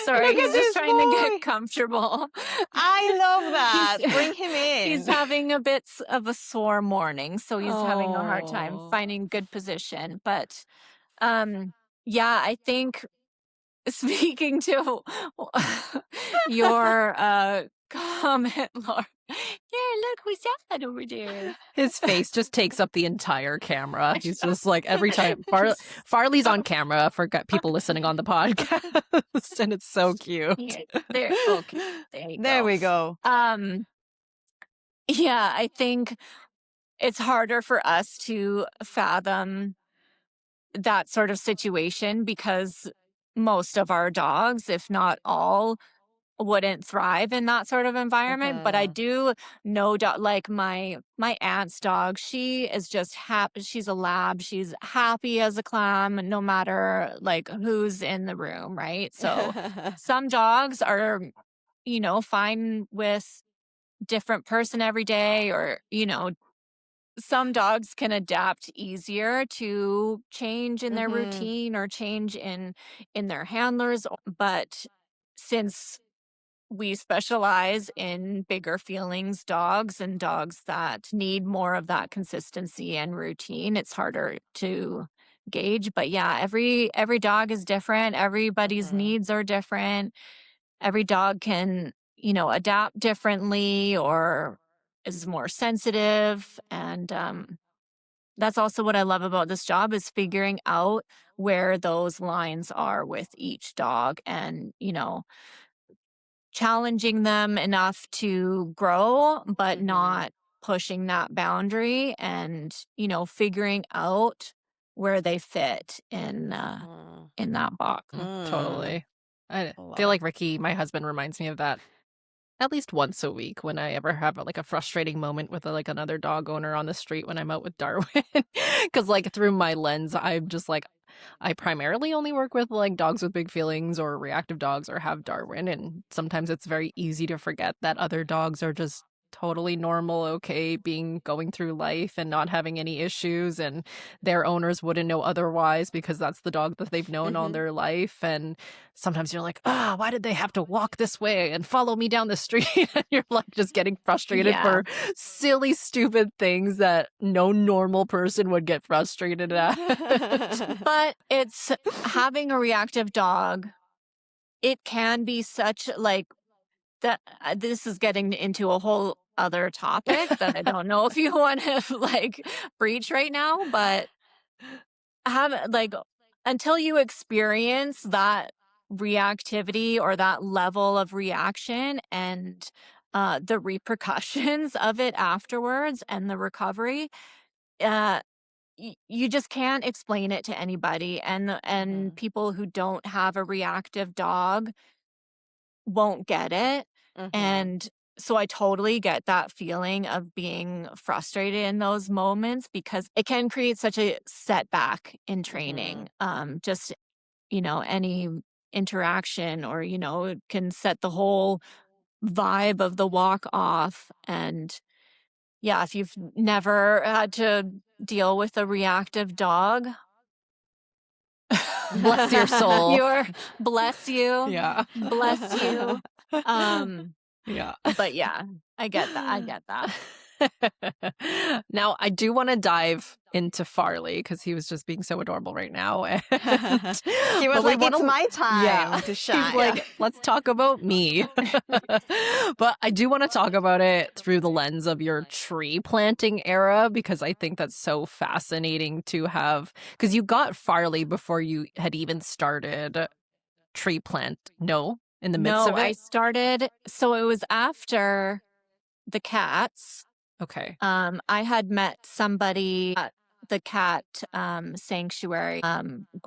Sorry, Look he's at just this trying to get boy. comfortable. I love that. He's Bring him he's in. having a bit of a sore morning, so he's having a hard time Oh. finding good position. But yeah, I think speaking to your comment, Laura. Yeah, look who's that over there. His face just takes up the entire camera. He's just like every time Farley's on camera for people listening on the podcast, and it's so cute. Yeah, there. Okay, there you There go. we go. Yeah, I think it's harder for us to fathom that sort of situation because most of our dogs, if not all, wouldn't thrive in that sort of environment. But I Mhm. do know, like my aunt's dog, she is just happy. She's a lab. She's happy as a clam, no matter like who's in the room, right? So some dogs are, fine with different person every day, or some dogs can adapt easier to change in their Mhm. routine or change in their handlers. But since we specialize in bigger feelings dogs and dogs that need more of that consistency and routine, it's harder to gauge. But yeah, every dog is different, everybody's Mhm. needs are different. Every dog can, adapt differently or is more sensitive. And that's also what I love about this job, is figuring out where those lines are with each dog, and challenging them enough to grow but Mhm. not pushing that boundary, and figuring out where they fit Mhm. in that box. Totally. I I love feel it. like Ricky, my husband, reminds me of that at least once a week when I ever have like a frustrating moment with like another dog owner on the street when I'm out with Darwin. Because like through my lens, I'm just like I primarily only work with like dogs with big feelings or reactive dogs or have Darwin, and sometimes it's very easy to forget that other dogs are just totally normal, okay, being going through life and not having any issues, and their owners wouldn't know otherwise because that's the dog that they've known all Mhm. their life. And sometimes you're like, ah, why did they have to walk this way and follow me down the street? And you're like just getting frustrated Yeah. for silly, stupid things that no normal person would get frustrated at. But it's having a reactive dog, it can be such like that. This is getting into a whole other topic that I don't know if you want to like breach right now, but have like until you experience that reactivity or that level of reaction and the repercussions of it afterwards and the recovery, uh, you just can't explain it to anybody, and Mhm. people who don't have a reactive dog won't get it. Mhm. And so I totally get that feeling of being frustrated in those moments because it can create such a setback in training. Mhm. Just, any interaction or, it can set the whole vibe of the walk off. And yeah, if you've never had to deal with a reactive dog, Bless your soul. you're bless you, Yeah. bless you. Um, Yeah. but yeah, I get that. I get that. Now, I do want to dive into Farley because he was just being so adorable right now. He But was we like, want "It's to, my yeah, time to he's shine." like, let's talk about me. But I do want to talk about it through the lens of your tree planting era because I think that's so fascinating to have. Because you got Farley before you had even started tree plant. No, in the midst No, of I it. started. So it was after the cats. Okay. I had met somebody at the cat sanctuary.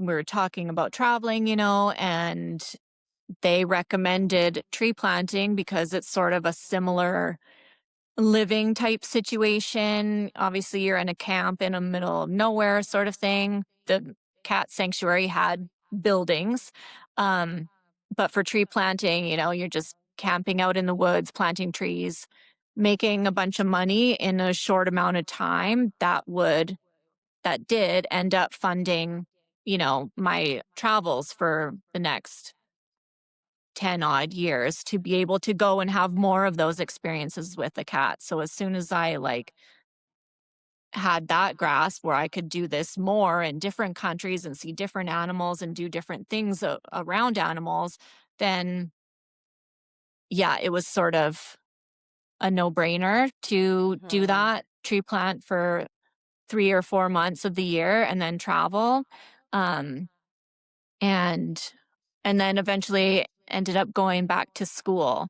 We were talking about traveling, and they recommended tree planting because it's sort of a similar living type situation. Obviously, you're in a camp in the middle of nowhere sort of thing. The cat sanctuary had buildings. Um, but for tree planting, you're just camping out in the woods, planting trees, making a bunch of money in a short amount of time that did end up funding, my travels for the next 10 odd years to be able to go and have more of those experiences with the cat. So as soon as I like had that grasp where I could do this more in different countries and see different animals and do different things around animals, then yeah, it was sort of a no-brainer to do Mhm. that tree plant for 3 or 4 months of the year and then travel. Um, and and then eventually ended up going back to school.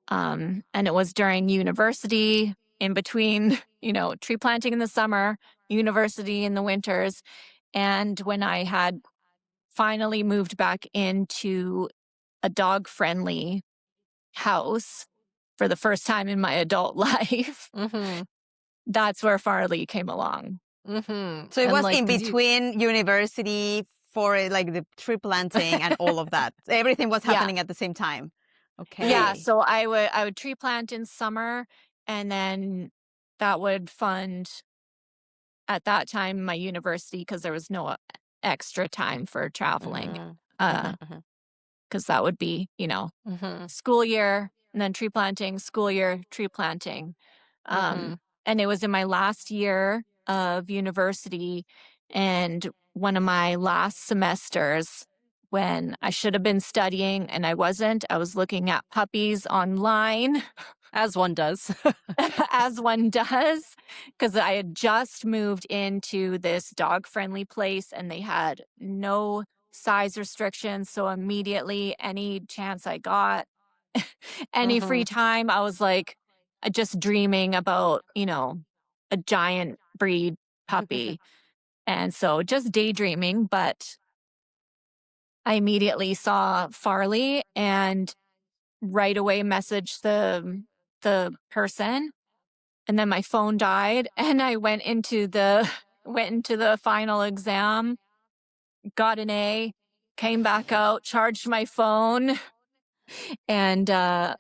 And it was during university, in between, tree planting in the summer, university in the winters. And when I had finally moved back into a dog friendly house for the first time in my adult life, Mm-hmm. that's where Farley came along. Mm-hmm. So it And was like, in cause you, between university for like the tree planting and all of that. Everything was Yeah. happening at the same time. Yeah, Okay. so I would tree plant in summer, and then that would fund at that time my university because there was no extra time for traveling. Mhm. Uh, Mhm. Mhm. because that would be, mm-hmm. school year and then tree planting, school year, tree planting. Mm-hmm. And it was in my last year of university and one of my last semesters when I should have been studying and I wasn't. I was looking at puppies online As one does. as one does, because I had just moved into this dog friendly place and they had no size restrictions. So immediately, any chance I got, any free Mhm. time, I was like, just dreaming about, a giant breed puppy. And so just daydreaming, but I immediately saw Farley and right away messaged the person, and then my phone died and I went into the final exam, got an A, came back out, charged my phone, and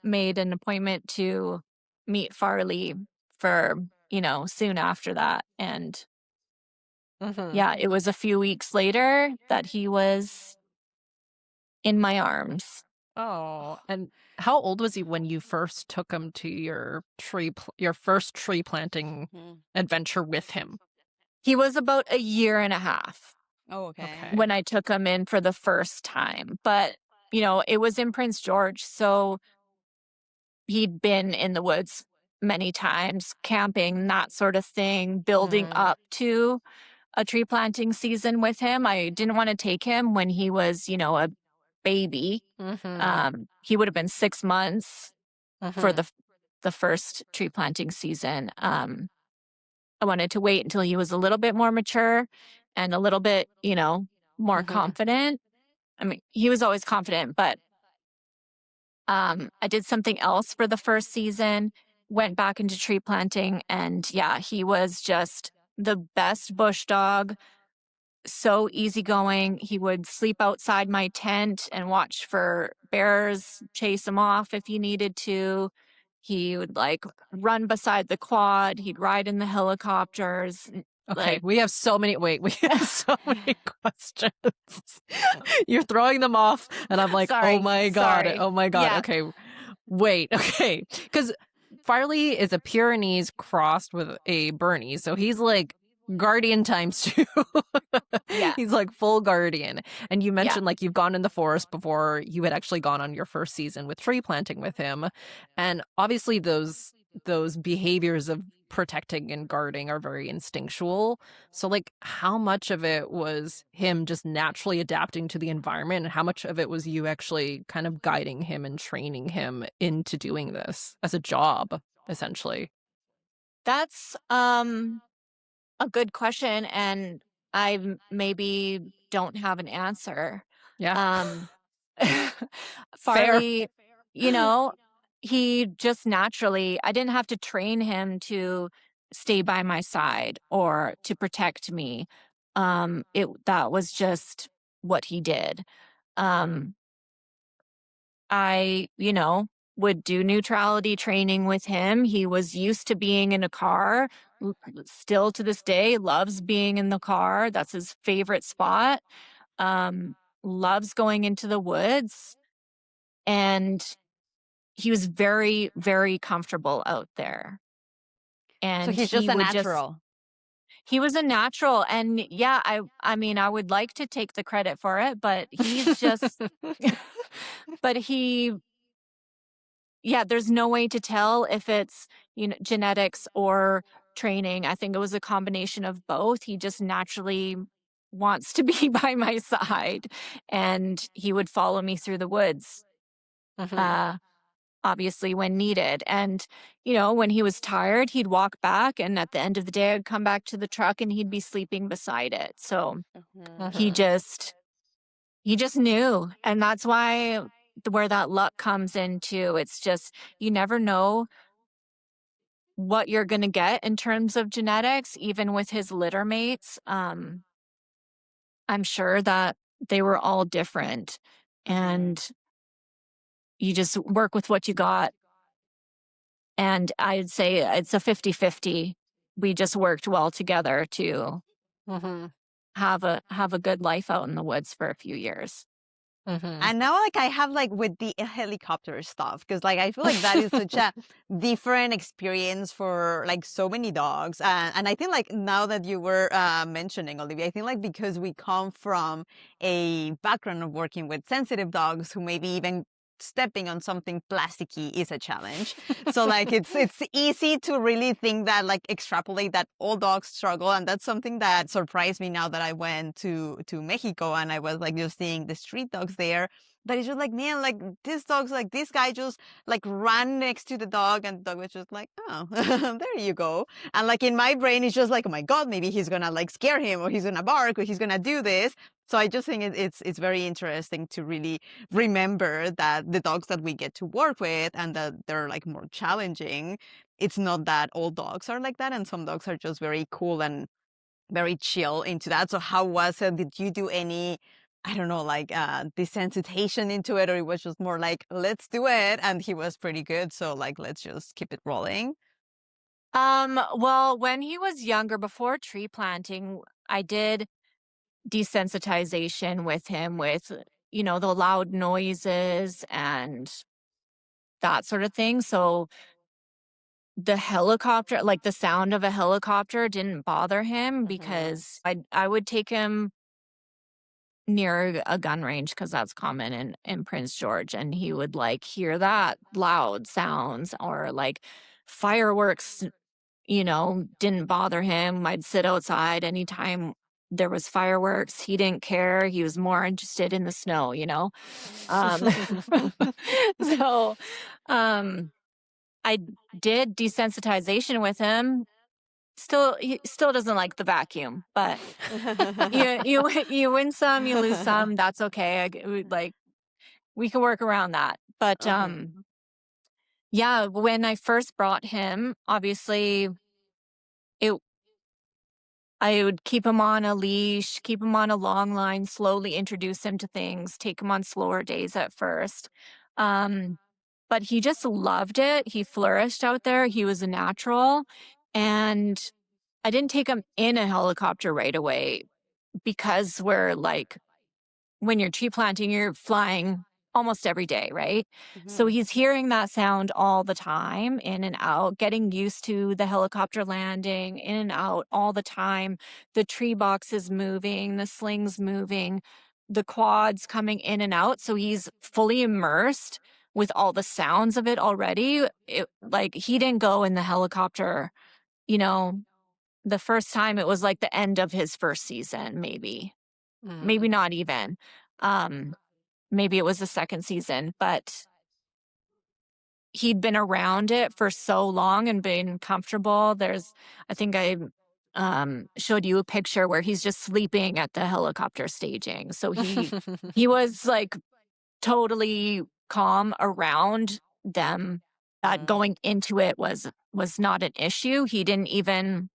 made an appointment to meet Farley for, soon after that. And Mm-hmm. yeah, it was a few weeks later that he was in my arms. Oh, and how old was he when you first took him to your your first tree planting adventure with him? He was about a year and a half Oh, okay. Okay. when I took him in for the first time. But, it was in Prince George, so he'd been in the woods many times, camping, that sort of thing, building up to a tree planting season with him. I didn't want to take him when he was, a baby. He would have been 6 months for the first tree planting season. I wanted to wait until he was a little bit more mature and a little bit, more confident. I mean, he was always confident, but I did something else for the first season, went back into tree planting, and yeah, he was just the best bush dog. So easygoing. He would sleep outside my tent and watch for bears, chase him off if he needed to. He would like run beside the quad. He'd ride in the helicopters. Okay, Like, we have so many. Wait, we have so many questions. You're throwing them off, and I'm like, oh sorry, my god, sorry. oh my god. Yeah. Okay, wait, okay, because Farley is a Pyrenees crossed with a Bernese, so he's like guardian times two. Yeah. He's like full guardian. And you Yeah. mentioned like you've gone in the forest before you had actually gone on your first season with tree planting with him, and obviously those behaviors of protecting and guarding are very instinctual. So like how much of it was him just naturally adapting to the environment and how much of it was you actually kind of guiding him and training him into doing this as a job, essentially? That's a good question, and maybe don't have an answer. Yeah. Um, Fair. Farley, you know, he just naturally, I didn't have to train him to stay by my side or to protect me. That was just what he did. Um, I, would do neutrality training with him. He was used to being in a car, still to this day, loves being in the car. That's his favorite spot. Um, Loves going into the woods. And he was very, very comfortable out there. So And he's just he a would just, natural. he was a natural. And yeah, I mean, I would like to take the credit for it, but he's just, but yeah, there's no way to tell if it's, genetics or training. I think it was a combination of both. He just naturally wants to be by my side, and he would follow me through the woods, uh, obviously when needed. And, when he was tired, he'd walk back, and at the end of the day, I'd come back to the truck and he'd be sleeping beside it. So he just he just knew, and that's why where that luck comes into. It's just you never know what you're gonna get in terms of genetics, even with his litter mates. I'm sure that they were all different, and you just work with what you got. And I'd say it's a 50-50. We just worked well together to have a good life out in the woods for a few years. And now, like, I have, like, with the helicopter stuff, because, like, I feel like that is such a different experience for, like, so many dogs. And I think, like, now that you were mentioning, Olivia, I think, like, because we come from a background of working with sensitive dogs who maybe even stepping on something plasticky is a challenge. So like it's easy to really think that, like, extrapolate that all dogs struggle. And that's something that surprised me now that I went to Mexico and I was like just seeing the street dogs there. But it's just like, man, like this dog's like, this guy just like ran next to the dog and the dog was just like, oh, there you go. And like in my brain, it's just like, oh my God, maybe he's gonna like scare him or he's gonna bark or he's gonna do this. So I just think it's very interesting to really remember that the dogs that we get to work with and that they're like more challenging, it's not that all dogs are like that. And some dogs are just very cool and very chill into that. So how was it? Did you do any, I don't know, like desensitization into it, or it was just more like, let's do it? And he was pretty good. So like, let's just keep it rolling. Well, when he was younger, before tree planting, I did desensitization with him with, the loud noises and that sort of thing. So the helicopter, like the sound of a helicopter didn't bother him Mhm. because I would take him near a gun range because that's common in Prince George, and he would like hear that loud sounds or like fireworks, didn't bother him. I'd sit outside anytime there was fireworks. He didn't care. He was more interested in the snow. Um, so, um, I did desensitization with him. He still doesn't like the vacuum, but you win some, you lose some. That's okay. We can work around that. But Uh-huh. yeah, when I first brought him, obviously it I would keep him on a leash, keep him on a long line, slowly introduce him to things, take him on slower days at first. Um, but he just loved it. He flourished out there. He was a natural. And I didn't take him in a helicopter right away because we're like, when you're tree planting, you're flying almost every day, right? So Mhm. he's hearing that sound all the time, in and out, getting used to the helicopter landing, in and out all the time. The tree box is moving, the sling's moving, the quads coming in and out. So he's fully immersed with all the sounds of it already. Like he didn't go in the helicopter, you know, the first time it was like the end of his first season, maybe Mm. not even. Um, Maybe it was the second season, but he'd been around it for so long and been comfortable. I think I showed you a picture where he's just sleeping at the helicopter staging. So he was like totally calm around them. That Mhm. going into it was not an issue. He didn't even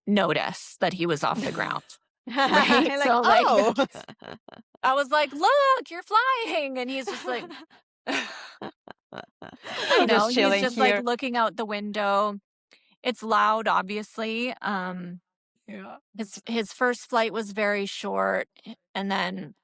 notice that he was off the ground. Right? You're like, So like oh. I was like, "Look, you're flying." And he's just like I'm just he's chilling just like here. looking out the window. It's loud, obviously. Yeah. His first flight was very short, and then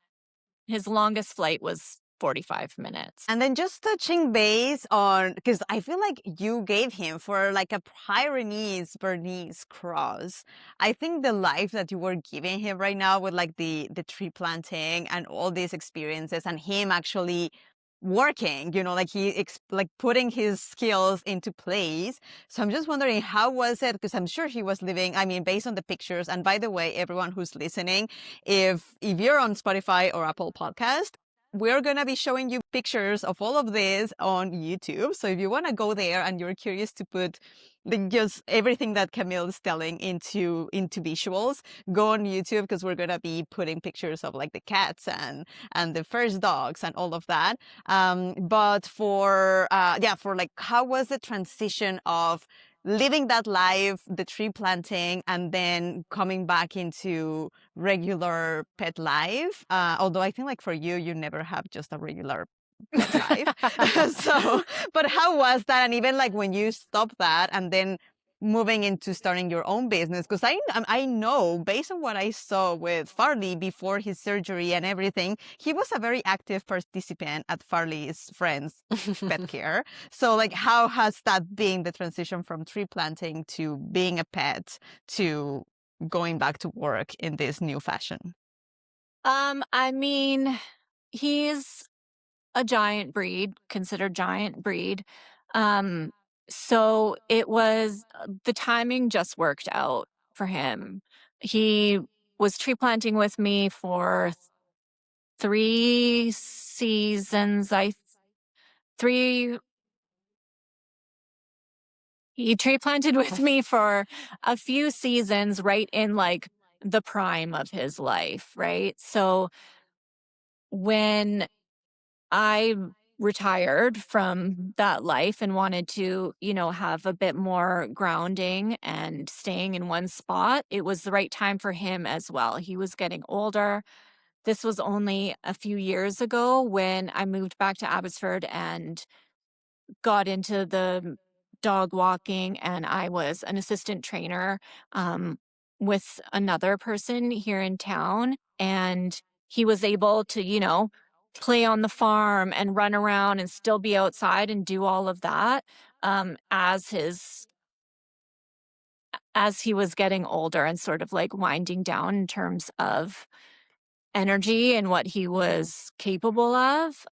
his longest flight was 45 minutes. And then just touching base on, because I feel like you gave him for like a Pyrenees Bernese cross. I think the life that you were giving him right now with like the tree planting and all these experiences and him actually working, like like putting his skills into place. So I'm just wondering, how was it? Because I'm sure he was living, I mean, based on the pictures. And by the way, everyone who's listening, if you're on Spotify or Apple Podcast, we're going to be showing you pictures of all of this on YouTube. So if you want to go there and you're curious to put just everything that Camille is telling into visuals, go on YouTube, because we're going to be putting pictures of like the cats and the first dogs and all of that. But for like, how was the transition of living that life, the tree planting, and then coming back into regular pet life? Although I think like for you, you never have just a regular pet life. So, but how was that? And even like when you stopped that and then moving into starting your own business, because I know based on what I saw with Farley before his surgery and everything, he was a very active participant at Farley's friends pet care. So like, how has that been, the transition from tree planting to being a pet to going back to work in this new fashion? I mean, he's a giant breed, considered giant breed. Um, so it was the timing just worked out for him. He was tree planting with me for 3 seasons. I 3 He tree planted with me for a few seasons right in like the prime of his life, right? So when I retired from that life and wanted to, have a bit more grounding and staying in one spot, it was the right time for him as well. He was getting older. This was only a few years ago when I moved back to Abbotsford and got into the dog walking, and I was an assistant trainer um, with another person here in town. And he was able to, play on the farm and run around and still be outside and do all of that as he was getting older and sort of like winding down in terms of energy and what he Mhm. was capable of.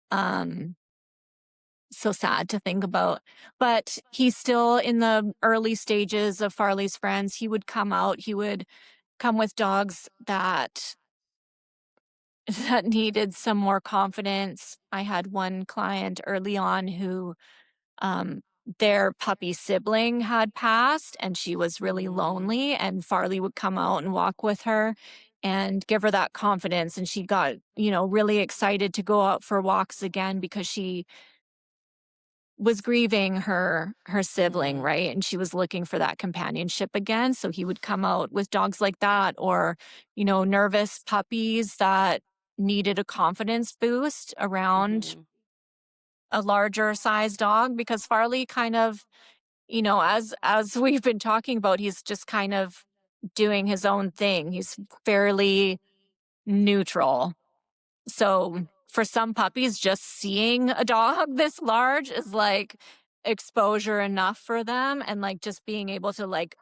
So sad to think about. But he's still in the early stages of Farley's friends. He would come out, he would come with dogs that that needed some more confidence. I had one client early on who um their puppy sibling had passed and she was really Mm. lonely, and Farley would come out and walk with her and give her that confidence, and she got, really excited to go out for walks again because she was grieving her sibling, Mhm. right? And she was looking for that companionship again. So he would come out with dogs like that, or, nervous puppies that needed a confidence boost around Mhm. a larger size dog, because Farley kind of, as we've been talking about, he's just kind of doing his own thing. He's fairly neutral. So for some puppies, just seeing a dog this large is like exposure enough for them. And like just being able to like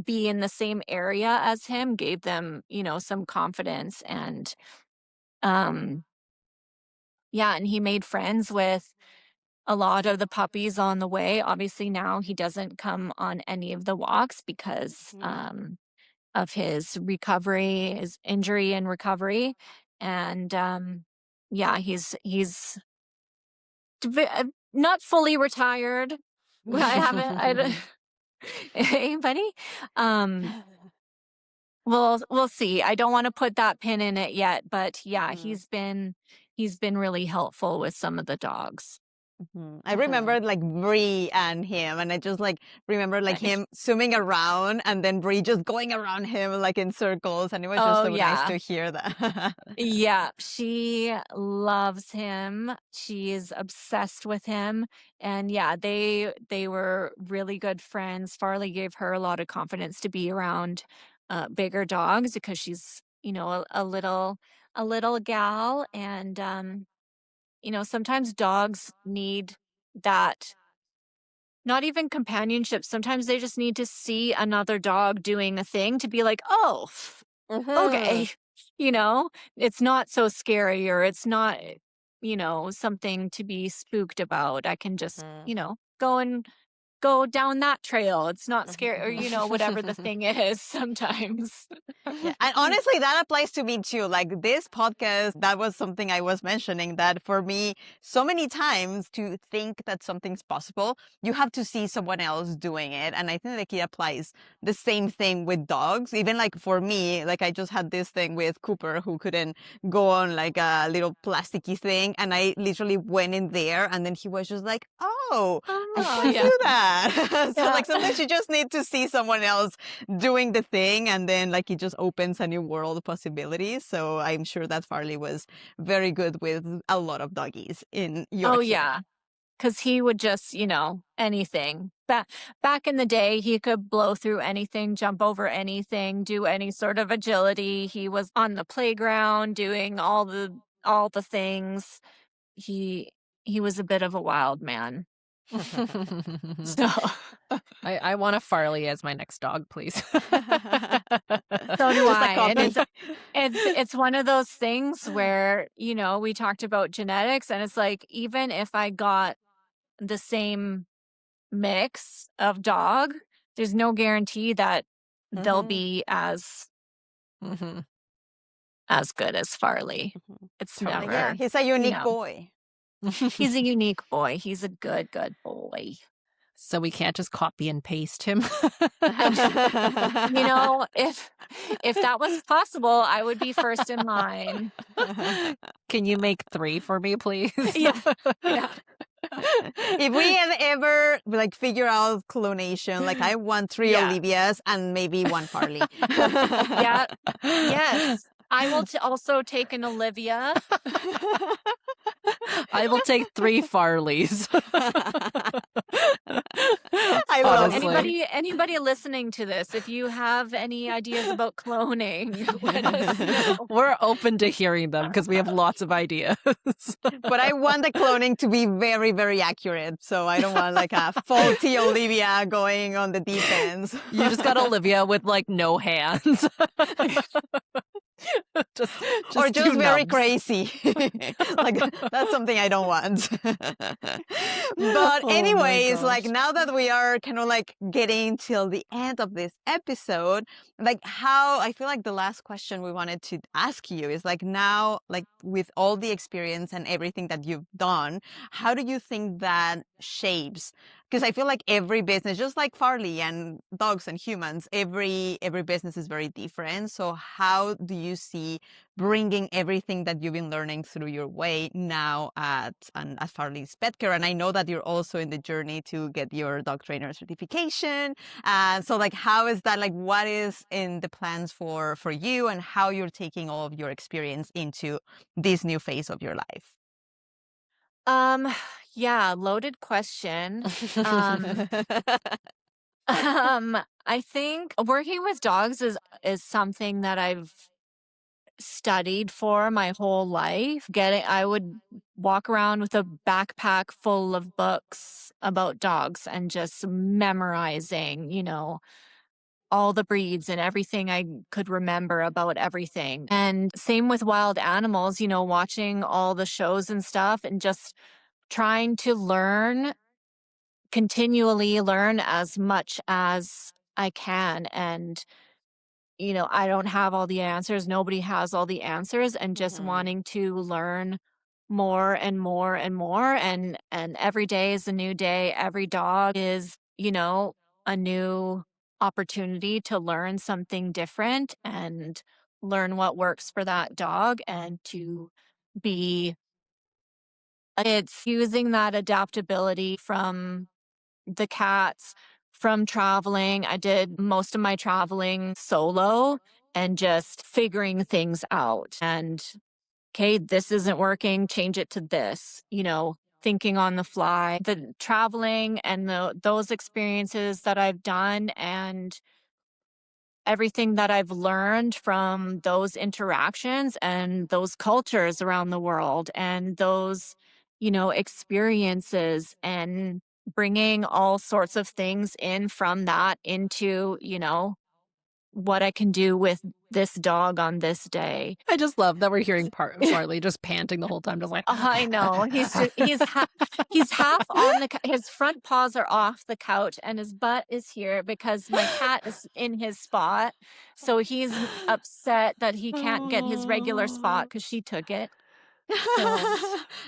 be in the same area as him gave them, some confidence. And um yeah, and he made friends with a lot of the puppies on the way. Obviously now he doesn't come on any of the walks because Mhm. of his recovery, his injury and recovery. And yeah, he's not fully retired. Well, I haven't. I don't. Hey, buddy. Um, we'll see. I don't want to put that pin in it yet, but yeah, Mhm. he's been really helpful with some of the dogs. Mhm. I remember like Bree and him, and I just like remember like him swimming around, and then Bree just going around him like in circles, and it was just Oh so nice yeah. to hear that. Yeah, she loves him. She is obsessed with him. And yeah, they were really good friends. Farley gave her a lot of confidence to be around bigger dogs because she's, a little gal. And sometimes dogs need that, not even companionship. Sometimes they just need to see another dog doing a thing to be like, "Oh, okay." Mhm. You know, it's not so scary, or it's not, something to be spooked about. I can just, Mhm. go down that trail. It's not Mhm. scary, or, whatever the Mhm. thing is sometimes. Yeah, and honestly, that applies to me too. Like this podcast, that was something I was mentioning that for me, so many times to think that something's possible, you have to see someone else doing it. And I think like it applies the same thing with dogs. Even like for me, like I just had this thing with Cooper who couldn't go on like a little plasticky thing. And I literally went in there and then he was just like, oh, I Oh, can yeah. do that. So Yeah. like sometimes you just need to see someone else doing the thing, and then like it just opens a new world of possibilities. So I'm sure that Farley was very good with a lot of doggies in Oh, Yorkshire. yeah. Because he would just, anything. Back in the day, he could blow through anything, jump over anything, do any sort of agility. He was on the playground doing all the things. He he was a bit of a wild man. So, I want a Farley as my next dog, please. so do Just a I. And copy. it's one of those things where, we talked about genetics, and it's like, even if I got the same mix of dog, there's no guarantee that they'll Mhm, be Mhm. as good as Farley. mhm. It's Totally. Yeah, never, he's a unique boy. he's a unique boy. He's a good boy. So we can't just copy and paste him. If that was possible, I would be first in line. Can you make 3 for me, please? Yeah. Yeah. If we ever like figure out clonation, like I want 3 Yeah. Olivias and maybe 1 Farley. Yeah. Yes. I will also take an Olivia. I will take 3 Farleys. I love Honestly. Anybody listening to this, if you have any ideas about cloning, let us know. We're open to hearing them because we have lots of ideas. But I want the cloning to be very, very accurate. So I don't want like a faulty Olivia going on the deep ends. You just got Olivia with like no hands. just Or just 2 very nubs. crazy. Like that's something I don't want. But Oh my anyways, like gosh. now that we are kind of like getting till the end of this episode, like how I feel like the last question we wanted to ask you is like now, like with all the experience and everything that you've done, how do you think that shapes? Because I feel like every business, just like Farley and dogs and humans, every business is very different. So how do you see bringing everything that you've been learning through your way now at Farley's Pet Care? And I know that you're also in the journey to get your dog trainer certification. So like, how is that? Like, what is in the plans for you, and how you're taking all of your experience into this new phase of your life? Yeah, loaded question. Um, I think working with dogs is something that I've studied for my whole life. I would walk around with a backpack full of books about dogs and just memorizing, all the breeds and everything I could remember about everything. And same with wild animals, watching all the shows and stuff and just trying to continually learn as much as I can. And I don't have all the answers. Nobody has all the answers, and just Mhm. wanting to learn more and more and more. And every day is a new day. Every dog is, a new opportunity to learn something different and learn what works for that dog, and to be it's using that adaptability from the cats, from traveling. I did most of my traveling solo and just figuring things out. And, okay, this isn't working, change it to this, thinking on the fly. The traveling and those experiences that I've done, and everything that I've learned from those interactions and those cultures around the world, and those, experiences, and bringing all sorts of things in from that into, what I can do with this dog on this day. I just love that we're hearing Farley just panting the whole time, just like. I know. He's half on his front paws are off the couch and his butt is here because my cat is in his spot. So he's upset that he can't get his regular spot because she took it. So,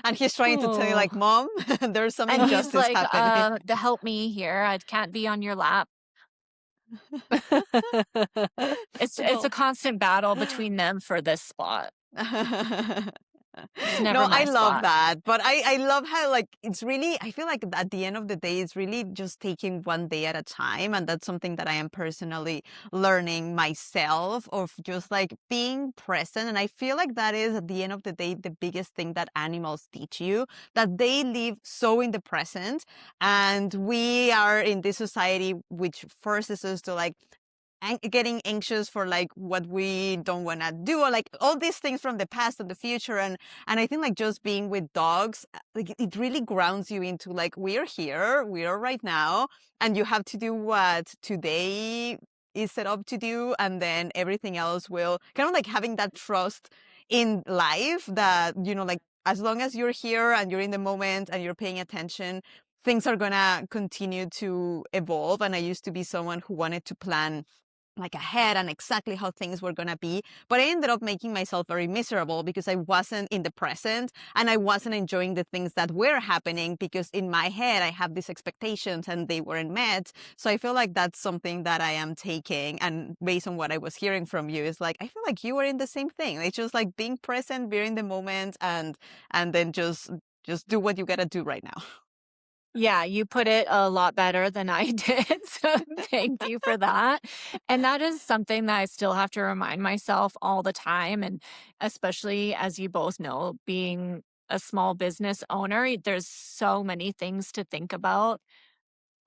And he's trying to tell you, like, Oh. Mom, there's some and he's injustice like, happening. to help me here. I can't be on your lap. It's a constant battle between them for this spot. It's No, never I my love spot. that. But I love how, like, it's really, I feel like at the end of the day, it's really just taking one day at a time. And that's something that I am personally learning myself, of just like being present. And I feel like that is at the end of the day, the biggest thing that animals teach you, that they live so in the present. And we are in this society which forces us to like getting anxious for like what we don't want to do, or like all these things from the past and the future. And I think like just being with dogs, like it really grounds you into like, we're here, we are right now, and you have to do what today is set up to do, and then everything else will kind of like having that trust in life that, you know, like as long as you're here and you're in the moment and you're paying attention, things are gonna continue to evolve. And I used to be someone who wanted to plan like ahead and exactly how things were going to be. But I ended up making myself very miserable because I wasn't in the present and I wasn't enjoying the things that were happening, because in my head, I have these expectations and they weren't met. So I feel like that's something that I am taking. And based on what I was hearing from you, is like, I feel like you are in the same thing. It's just like being present, being in the moment, and then just do what you got to do right now. Yeah, you put it a lot better than I did. So thank you for that. And that is something that I still have to remind myself all the time. And especially as you both know, being a small business owner, there's so many things to think about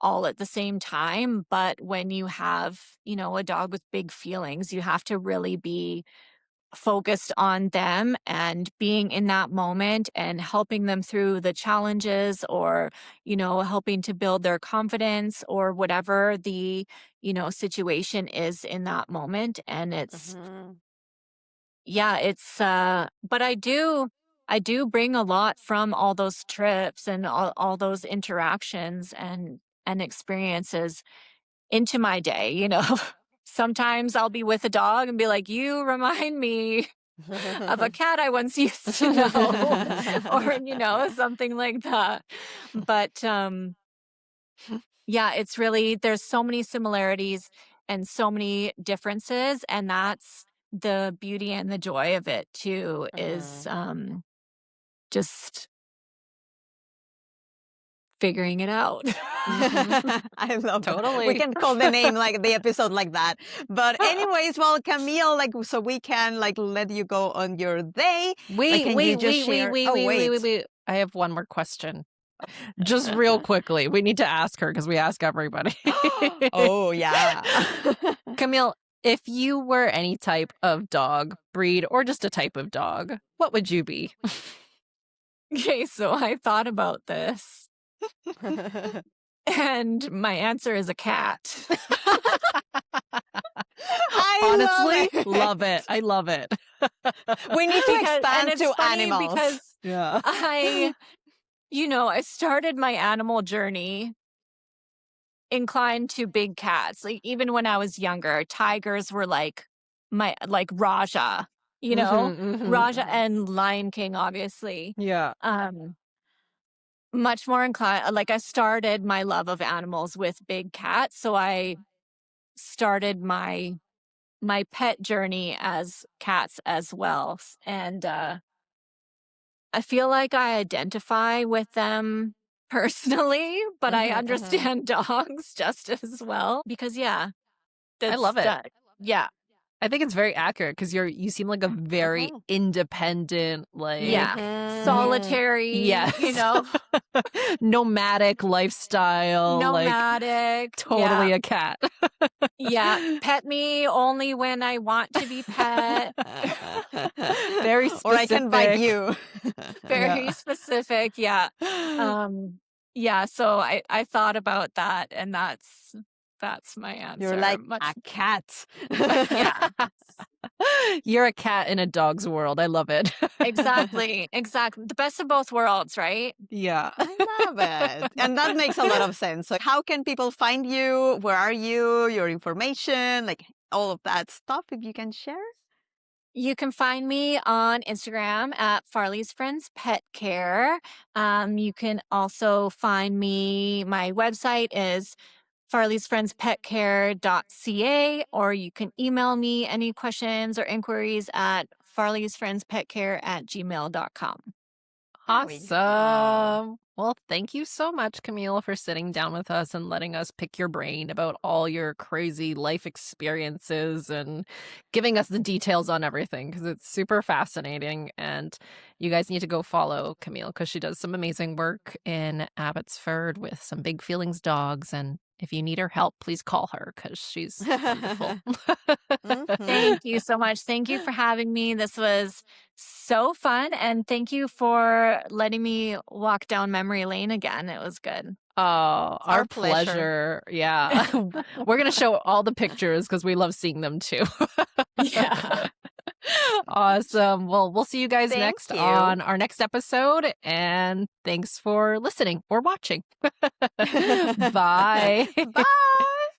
all at the same time. But when you have, a dog with big feelings, you have to really be focused on them and being in that moment and helping them through the challenges, or helping to build their confidence, or whatever the situation is in that moment. And it's Mhm. yeah, it's but I do bring a lot from all those trips and all those interactions and experiences into my day. Sometimes I'll be with a dog and be like, you remind me of a cat I once used to know, or, something like that. But yeah, it's really, there's so many similarities and so many differences. And that's the beauty and the joy of it too, is Mhm. just figuring it out. I love that. We Totally. can call the name like the episode like that. But anyways, well, Camille, like so we can like let you go on your day. Like, Wait, can you wait, just wait, wait, share? wait, Oh, wait, wait, wait, wait. wait. I have one more question. Just real quickly. We need to ask her because we ask everybody. Oh, yeah. Camille, if you were any type of dog, breed, or just a type of dog, what would you be? Okay, so I thought about this, and my answer is a cat. I Honestly, love love it. it. I love it. We need to And expand it's to funny animals. because Yeah. I started my animal journey inclined to big cats. Like even when I was younger, tigers were like Raja, Raja Mhm. and Lion King, obviously. Yeah. Um, much more inclined, like I started my love of animals with big cats. So I started my pet journey as cats as well. And I feel like I identify with them personally, but I Mhm, mhm. understand dogs just as well because yeah, I that's love it. that. Yeah, I think it's very accurate because you seem like a very Mhm. independent, yeah. like Solitary, yes, nomadic lifestyle, like nomadic. Yeah, totally a cat. yeah. Pet me only when I want to be pet. Very Or I can bite specific. you. Very Yeah. specific. Yeah. Um, yeah. So I thought about that, and that's my You're answer. like Much. a cat. Yeah. You're a cat in a dog's world. I love it. Exactly. Exactly. The best of both worlds, right? Yeah. I love it. And that makes a lot of sense. So how can people find you? Where are you? Your information, like all of that stuff, if you can share? You can find me on Instagram at Farley's Friends Pet Care. You can also find me, my website is farleysfriendspetcare.ca, or you can email me any questions or inquiries at farleysfriendspetcare@gmail.com. There we go. Awesome. Well, thank you so much, Camille, for sitting down with us and letting us pick your brain about all your crazy life experiences and giving us the details on everything because it's super fascinating. And you guys need to go follow Camille because she does some amazing work in Abbotsford with some big feelings dogs. And if you need her help, please call her because she's wonderful. Mhm. Thank you so much. Thank you for having me. This was so fun. And thank you for letting me walk down memory lane again. It was good. Oh, Our our pleasure. pleasure. Yeah. We're going to show all the pictures because we love seeing them too. Yeah. Awesome. Well, we'll see you guys Thank next you. on our next episode. And thanks for listening or watching. Bye. Bye.